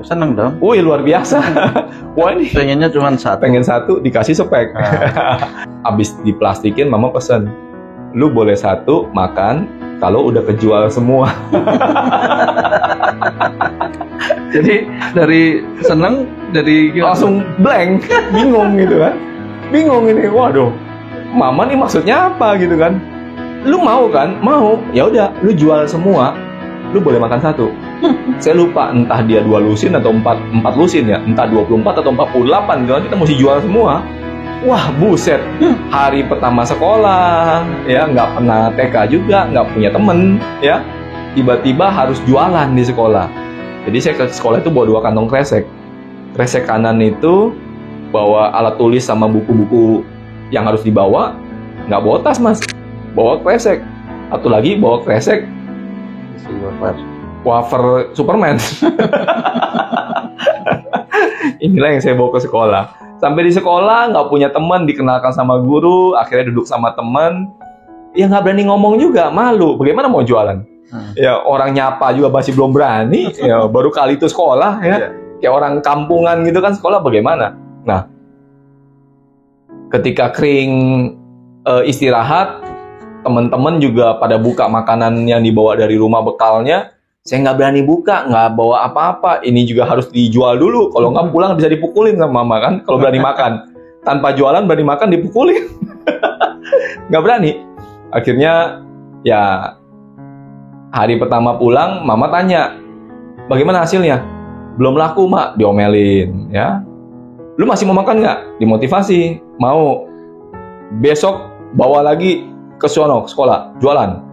Seneng dong. Wih, luar biasa. Wah, ini pengennya cuma satu. Pengen satu dikasih sepek. Abis diplastikin, mama pesen, lu boleh satu makan kalau udah kejual semua. Jadi dari seneng dari langsung blank, bingung gitu kan. Bingung ini, waduh. Mama nih maksudnya apa gitu kan? Lu mau kan? Mau. Ya udah, lu jual semua. Lu boleh makan satu. Saya lupa entah dia 2 lusin atau 4 lusin ya. Entah 24 atau 48 gitu. Kita mesti jual semua. Wah, buset. Hari pertama sekolah, ya nggak pernah TK juga, nggak punya temen, ya. Tiba-tiba harus jualan di sekolah. Jadi saya ke sekolah itu bawa 2 kantong kresek. Kresek kanan itu bawa alat tulis sama buku-buku yang harus dibawa, nggak bawa tas mas, bawa kresek. Satu lagi bawa kresek wafer Superman. Inilah yang saya bawa ke sekolah. Sampai di sekolah nggak punya teman, dikenalkan sama guru, akhirnya duduk sama teman, ya nggak berani ngomong juga, malu. Bagaimana mau jualan? Ya orang nyapa juga masih belum berani, ya baru kali itu sekolah ya, kayak orang kampungan gitu kan sekolah bagaimana? Nah, ketika kering istirahat, teman-teman juga pada buka makanan yang dibawa dari rumah bekalnya. Saya nggak berani buka, nggak bawa apa-apa. Ini juga harus dijual dulu. Kalau nggak pulang bisa dipukulin sama mama kan. Kalau berani makan, tanpa jualan berani makan dipukulin. Nggak berani. Akhirnya ya hari pertama pulang, mama tanya, bagaimana hasilnya? Belum laku mak, diomelin ya. Lu masih mau makan nggak? Dimotivasi, mau. Besok bawa lagi ke sono, sekolah, jualan.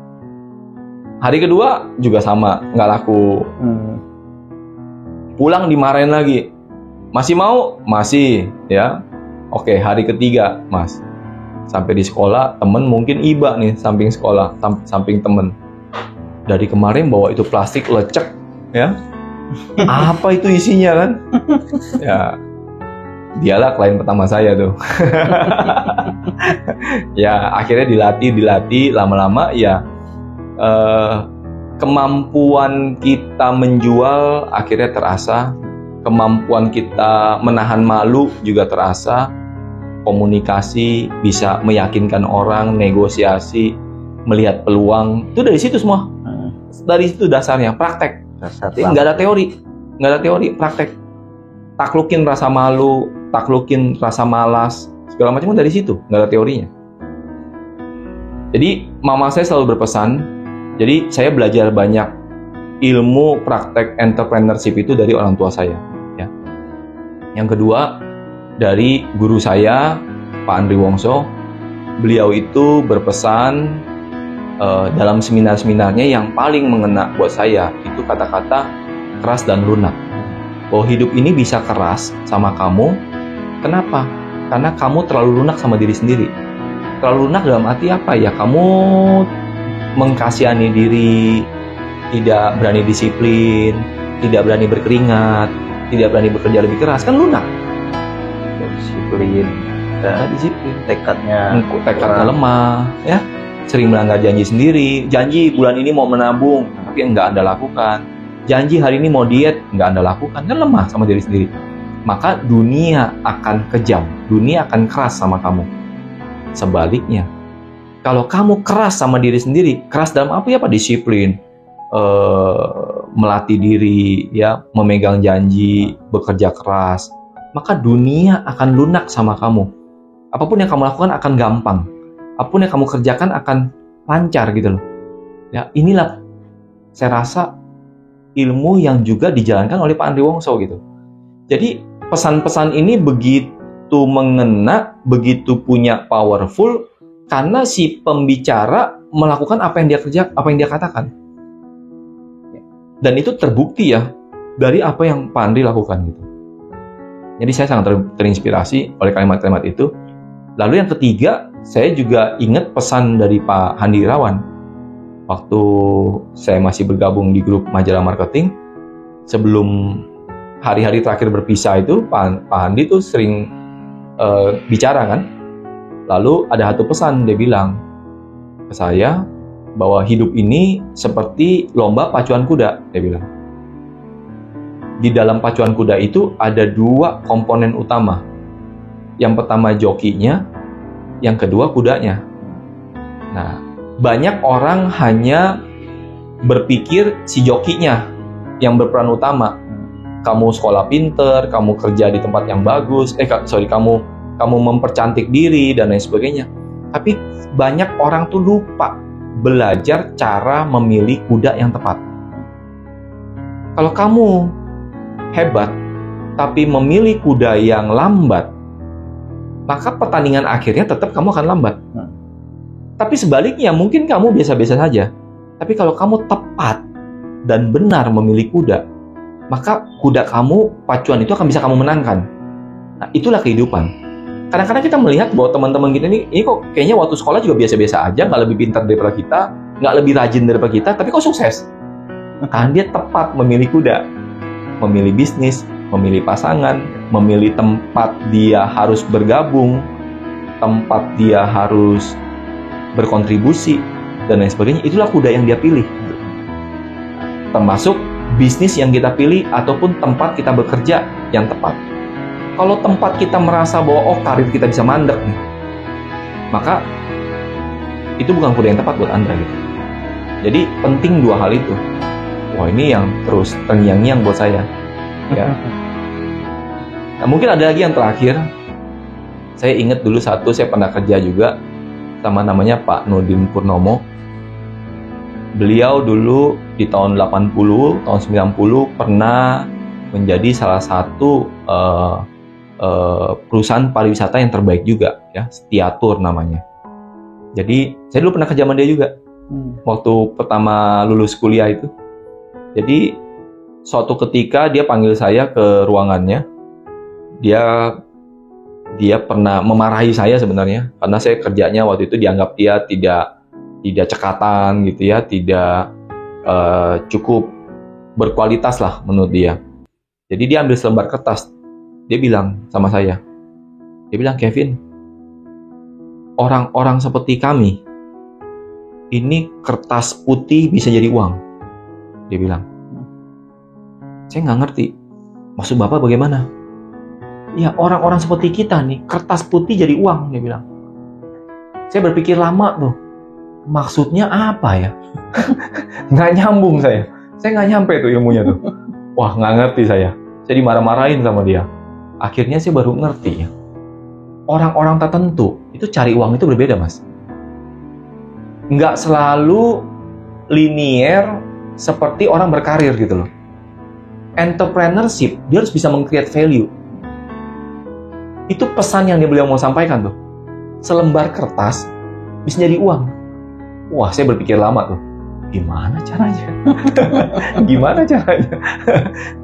Hari kedua juga sama, nggak laku. Pulang dimarahin lagi. Masih mau? Masih, ya. Oke, hari ketiga, mas. Sampai di sekolah, temen mungkin iba nih, samping sekolah, samping temen. Dari kemarin bawa itu plastik lecek, ya. Apa itu isinya kan? Ya, dialah klien pertama saya tuh. Ya, akhirnya dilatih, lama-lama ya. Kemampuan kita menjual akhirnya terasa, kemampuan kita menahan malu juga terasa, komunikasi, bisa meyakinkan orang, negosiasi, melihat peluang, itu dari situ semua. Dari situ dasarnya, praktek. Nggak ada teori, praktek. Taklukin rasa malu, taklukin rasa malas, segala macam dari situ, nggak ada teorinya. Jadi mama saya selalu berpesan. Jadi saya belajar banyak ilmu praktek entrepreneurship itu dari orang tua saya. Ya. Yang kedua dari guru saya Pak Andri Wongso. Beliau itu berpesan dalam seminar-seminarnya yang paling mengena buat saya itu kata-kata keras dan lunak. Bahwa hidup ini bisa keras sama kamu. Kenapa? Karena kamu terlalu lunak sama diri sendiri. Terlalu lunak dalam arti apa ya? Kamu mengkasihani diri, tidak berani disiplin, tidak berani berkeringat, tidak berani bekerja lebih keras, kan lunak. Disiplin, tekadnya lemah, ya. Sering melanggar janji sendiri. Janji bulan ini mau menabung, tapi nggak Anda lakukan. Janji hari ini mau diet, nggak Anda lakukan, kan lemah sama diri sendiri. Maka dunia akan kejam, dunia akan keras sama kamu. Sebaliknya, kalau kamu keras sama diri sendiri, keras dalam apa ya Pak? Disiplin, melatih diri, ya, memegang janji, bekerja keras, maka dunia akan lunak sama kamu. Apapun yang kamu lakukan akan gampang. Apapun yang kamu kerjakan akan lancar gitu loh. Ya, inilah saya rasa ilmu yang juga dijalankan oleh Pak Andri Wongso gitu. Jadi pesan-pesan ini begitu mengena, begitu punya powerful karena si pembicara melakukan apa yang dia kerja, apa yang dia katakan. Dan itu terbukti ya dari apa yang Pak Andri lakukan gitu. Jadi saya sangat terinspirasi oleh kalimat-kalimat itu. Lalu yang ketiga, saya juga ingat pesan dari Pak Handi Irawan. Waktu saya masih bergabung di grup majalah marketing, sebelum hari-hari terakhir berpisah itu, Pak Handi tuh sering bicara kan. Lalu ada satu pesan, dia bilang ke saya bahwa hidup ini seperti lomba pacuan kuda, dia bilang. Di dalam pacuan kuda itu ada 2 komponen utama. Yang pertama jokinya, yang kedua kudanya. Nah, banyak orang hanya berpikir si jokinya yang berperan utama. Kamu sekolah pinter, kamu kerja di tempat yang bagus, kamu mempercantik diri dan lain sebagainya. Tapi banyak orang tuh lupa belajar cara memilih kuda yang tepat. Kalau kamu hebat, tapi memilih kuda yang lambat, maka pertandingan akhirnya tetap kamu akan lambat. Tapi sebaliknya, mungkin kamu biasa-biasa saja. Tapi kalau kamu tepat dan benar memilih kuda, maka kuda kamu, pacuan itu akan bisa kamu menangkan. Nah, itulah kehidupan. Kadang-kadang kita melihat bahwa teman-teman kita ini kok kayaknya waktu sekolah juga biasa-biasa aja, nggak lebih pintar daripada kita, nggak lebih rajin daripada kita, tapi kok sukses? Karena dia tepat memilih kuda, memilih bisnis, memilih pasangan, memilih tempat dia harus bergabung, tempat dia harus berkontribusi, dan lain sebagainya. Itulah kuda yang dia pilih. Termasuk bisnis yang kita pilih ataupun tempat kita bekerja yang tepat. Kalau tempat kita merasa bahwa karir kita bisa mandek nih, maka itu bukan kuda yang tepat buat Anda gitu. Jadi penting 2 hal itu. Wah, ini yang terus terngiang-ngiang buat saya. Ya. Nah, mungkin ada lagi yang terakhir. Saya ingat dulu saya pernah kerja juga sama namanya Pak Nurdin Purnomo. Beliau dulu di tahun 80, tahun 90 pernah menjadi salah satu perusahaan pariwisata yang terbaik juga, ya, Setiatur namanya. Jadi saya dulu pernah kerja sama dia juga waktu pertama lulus kuliah itu. Jadi suatu ketika dia panggil saya ke ruangannya. Dia pernah memarahi saya sebenarnya karena saya kerjanya waktu itu dianggap dia tidak cekatan gitu ya, tidak cukup berkualitas lah menurut dia. Jadi dia ambil selembar kertas. Dia bilang sama saya, dia bilang, "Kevin, orang-orang seperti kami, ini kertas putih bisa jadi uang." Dia bilang, "Saya nggak ngerti, maksud Bapak bagaimana?" "Ya, orang-orang seperti kita nih, kertas putih jadi uang," dia bilang. Saya berpikir lama tuh, maksudnya apa ya? Nggak nyambung saya nggak nyampe tuh ilmunya tuh. Wah, nggak ngerti saya dimarah-marahin sama dia. Akhirnya saya baru ngerti ya, orang-orang tertentu itu cari uang itu berbeda, Mas. Nggak selalu linier seperti orang berkarir gitu loh. Entrepreneurship, dia harus bisa meng-create value. Itu pesan yang beliau mau sampaikan tuh. Selembar kertas bisa jadi uang. Wah, saya berpikir lama tuh. Gimana caranya? Gimana caranya?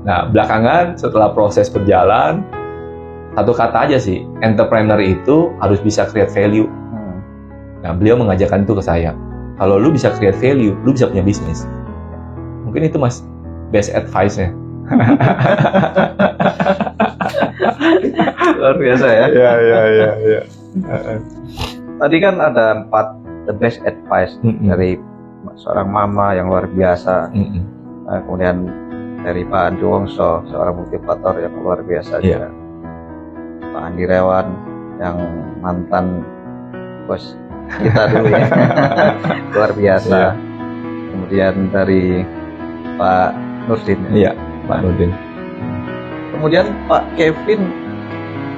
Nah, belakangan setelah proses berjalan, satu kata aja sih, entrepreneur itu harus bisa create value. Nah, beliau mengajarkan itu ke saya. Kalau lu bisa create value, lu bisa punya bisnis. Mungkin itu, Mas, best advice-nya. Luar biasa ya. Ya. Tadi kan ada 4 the best advice dari seorang mama yang luar biasa. Kemudian dari Pak Andri Wongso, seorang motivator yang luar biasa juga. Pak Handi Irawan yang mantan bos kita dulu ya. Luar biasa. Kemudian dari Pak Nurdin. Iya, Pak Nurdin. Kemudian Pak Kevin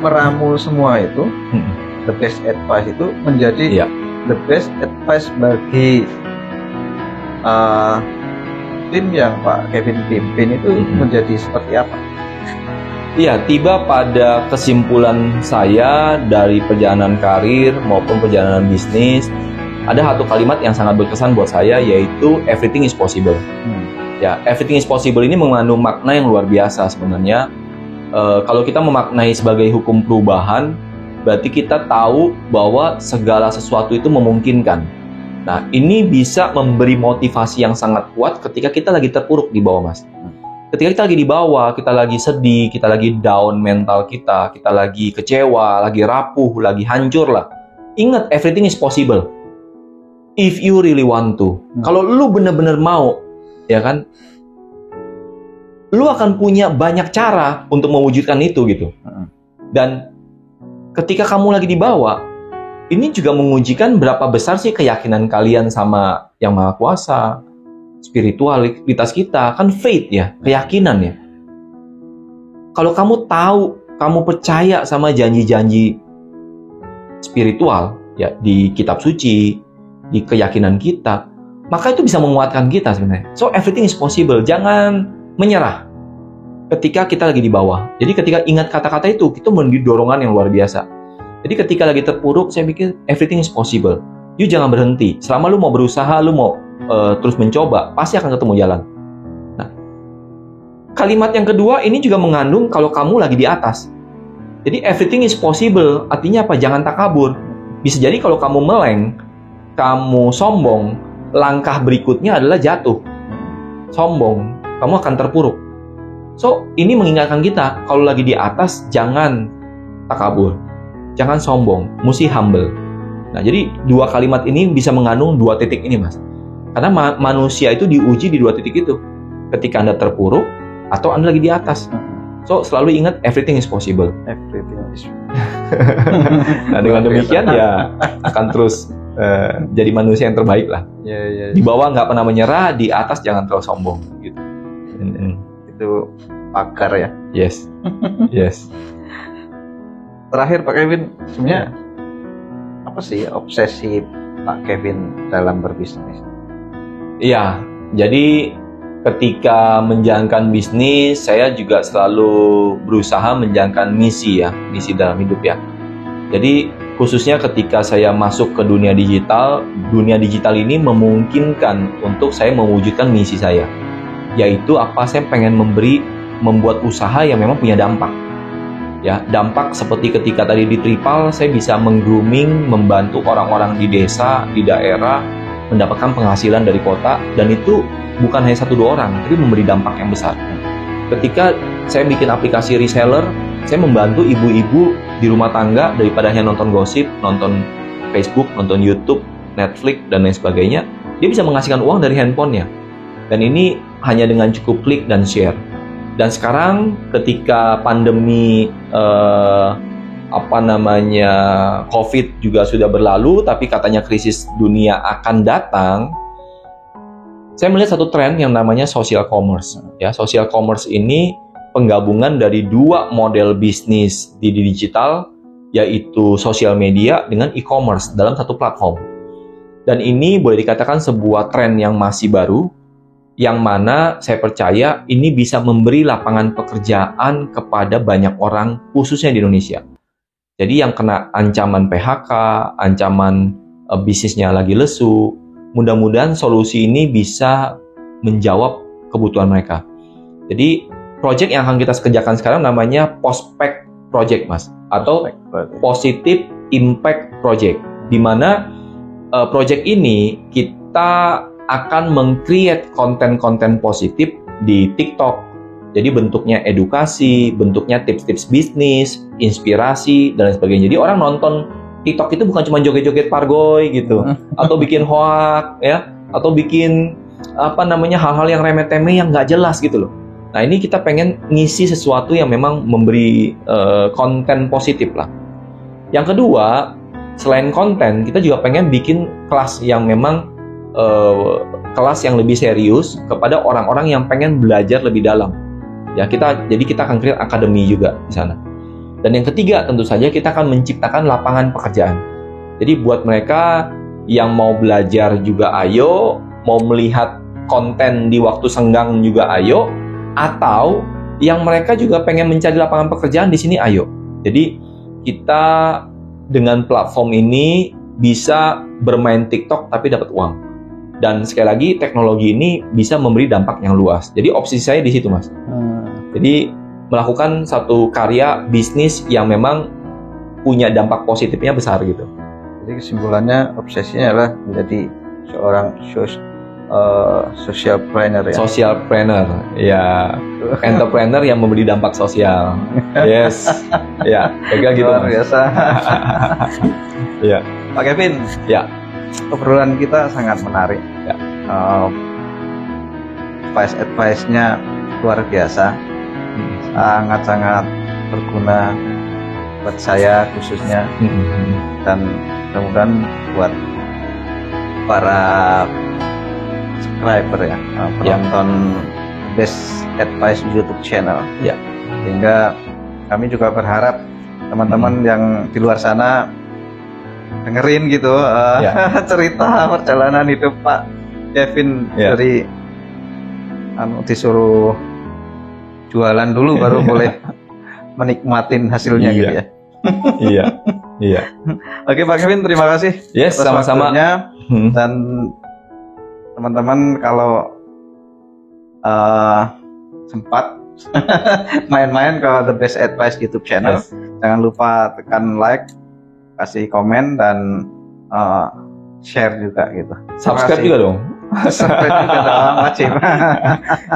meramu semua itu, the best advice itu menjadi the best advice bagi tim yang Pak Kevin pimpin itu menjadi seperti apa? Iya, tiba pada kesimpulan saya dari perjalanan karir maupun perjalanan bisnis, ada satu kalimat yang sangat berkesan buat saya, yaitu everything is possible. Ya, everything is possible ini mengandung makna yang luar biasa sebenarnya. Kalau kita memaknai sebagai hukum perubahan, berarti kita tahu bahwa segala sesuatu itu memungkinkan. Nah, ini bisa memberi motivasi yang sangat kuat ketika kita lagi terpuruk di bawah, Mas. Ketika kita lagi di bawah, kita lagi sedih, kita lagi down mental kita lagi kecewa, lagi rapuh, lagi hancur lah. Ingat, everything is possible. If you really want to. Kalau lu bener-bener mau, ya kan, lu akan punya banyak cara untuk mewujudkan itu gitu. Dan ketika kamu lagi di bawah, ini juga mengujikan berapa besar sih keyakinan kalian sama Yang Maha Kuasa. Spiritualitas kita kan faith ya, keyakinan ya. Kalau kamu tahu, kamu percaya sama janji-janji spiritual ya di kitab suci, di keyakinan kita, maka itu bisa menguatkan kita sebenarnya. So everything is possible. Jangan menyerah ketika kita lagi di bawah. Jadi ketika ingat kata-kata itu, kita menjadi dorongan yang luar biasa. Jadi ketika lagi terpuruk, saya pikir everything is possible. You jangan berhenti. Selama lu mau berusaha, lu mau terus mencoba, pasti akan ketemu jalan. Nah, kalimat yang kedua ini juga mengandung kalau kamu lagi di atas. Jadi everything is possible, artinya apa? Jangan takabur. Bisa jadi kalau kamu meleng, kamu sombong, langkah berikutnya adalah jatuh. Sombong, kamu akan terpuruk. So, ini mengingatkan kita, kalau lagi di atas, jangan takabur. Jangan sombong, mesti humble. Nah, jadi dua kalimat ini bisa mengandung dua titik ini, Mas. Karena manusia itu diuji di dua titik itu. Ketika Anda terpuruk, atau Anda lagi di atas. So, selalu ingat, everything is possible. Everything is Nah, dengan demikian, ya akan terus jadi manusia yang terbaik lah. Di bawah nggak pernah menyerah, di atas jangan terlalu sombong. Gitu. Itu pakar ya. Yes. Terakhir Pak Kevin, sebenarnya apa sih obsesi Pak Kevin dalam berbisnis? Iya, jadi ketika menjalankan bisnis, saya juga selalu berusaha menjalankan misi dalam hidup ya. Jadi khususnya ketika saya masuk ke dunia digital ini memungkinkan untuk saya mewujudkan misi saya. Yaitu apa? Saya pengen membuat usaha yang memang punya dampak. Ya, dampak seperti ketika tadi di Tripal, saya bisa meng-grooming, membantu orang-orang di desa, di daerah, mendapatkan penghasilan dari kota, dan itu bukan hanya 1-2 orang, tapi memberi dampak yang besar. Ketika saya bikin aplikasi reseller, saya membantu ibu-ibu di rumah tangga daripada hanya nonton gosip, nonton Facebook, nonton YouTube, Netflix, dan lain sebagainya, dia bisa menghasilkan uang dari handphonenya. Dan ini hanya dengan cukup klik dan share. Dan sekarang ketika pandemi COVID juga sudah berlalu, tapi katanya krisis dunia akan datang, saya melihat satu tren yang namanya social commerce. Ya, social commerce ini penggabungan dari dua model bisnis di digital, yaitu sosial media dengan e-commerce dalam satu platform. Dan ini boleh dikatakan sebuah tren yang masih baru, yang mana saya percaya ini bisa memberi lapangan pekerjaan kepada banyak orang, khususnya di Indonesia. Jadi yang kena ancaman PHK, ancaman bisnisnya lagi lesu, mudah-mudahan solusi ini bisa menjawab kebutuhan mereka. Jadi project yang akan kita kerjakan sekarang namanya Prospect Project, Mas, atau Positive Impact Project, di mana project ini kita akan meng-create konten-konten positif di TikTok. Jadi bentuknya edukasi, bentuknya tips-tips bisnis, inspirasi, dan lain sebagainya. Jadi orang nonton TikTok itu bukan cuma joget-joget pargoy gitu, atau bikin hoax, ya, atau bikin hal-hal yang remeh-temeh yang nggak jelas gitu loh. Nah, ini kita pengen ngisi sesuatu yang memang memberi konten positif lah. Yang kedua, selain konten, kita juga pengen bikin kelas yang memang kelas yang lebih serius kepada orang-orang yang pengen belajar lebih dalam. Ya, jadi kita akan create akademi juga di sana. Dan yang ketiga, tentu saja kita akan menciptakan lapangan pekerjaan. Jadi buat mereka yang mau belajar juga ayo, mau melihat konten di waktu senggang juga ayo, atau yang mereka juga pengen mencari lapangan pekerjaan di sini ayo. Jadi kita dengan platform ini bisa bermain TikTok tapi dapat uang. Dan sekali lagi teknologi ini bisa memberi dampak yang luas. Jadi opsi saya di situ, Mas. Jadi melakukan satu karya bisnis yang memang punya dampak positifnya besar gitu. Jadi kesimpulannya obsesinya adalah menjadi seorang social planner ya. Social planner, ya. Entrepreneur yang memberi dampak sosial. Yes. Ya, kayak gitu. Luar biasa. Ya. Pak Kevin. Ya. Obrolan kita sangat menarik. Ya. Advice-nya luar biasa. Sangat-sangat berguna buat saya khususnya, dan mudah-mudahan buat para subscriber ya, penonton Best Advice YouTube channel. Ya. Sehingga kami juga berharap teman-teman yang di luar sana dengerin gitu cerita perjalanan hidup Pak Kevin dari disuruh jualan dulu baru boleh menikmatin hasilnya gitu ya. Iya. Oke Pak Kevin, terima kasih. Yes, sama-sama. Dan teman-teman kalau sempat main-main ke The Best Advice YouTube channel, jangan lupa tekan like, kasih komen, dan share juga gitu. Subscribe juga dong. Subscribe juga dong, wajib.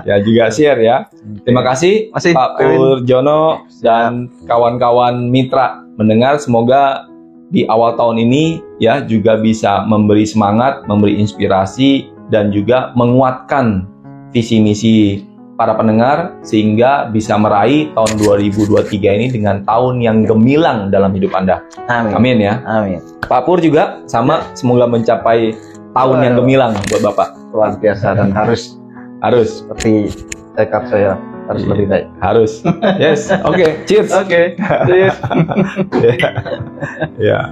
Ya, juga share ya. Terima kasih Pak Purjono dan kawan-kawan mitra mendengar. Semoga di awal tahun ini ya juga bisa memberi semangat, memberi inspirasi, dan juga menguatkan visi misi para pendengar sehingga bisa meraih tahun 2023 ini dengan tahun yang gemilang dalam hidup Anda. Amin. Amin ya. Amin. Pak Pur juga sama, semoga mencapai tahun yang gemilang buat Bapak. Luar biasa, dan harus seperti tekad saya, harus lebih baik. Harus. Yes. Oke. Cheers. Oke. Cheers. Ya.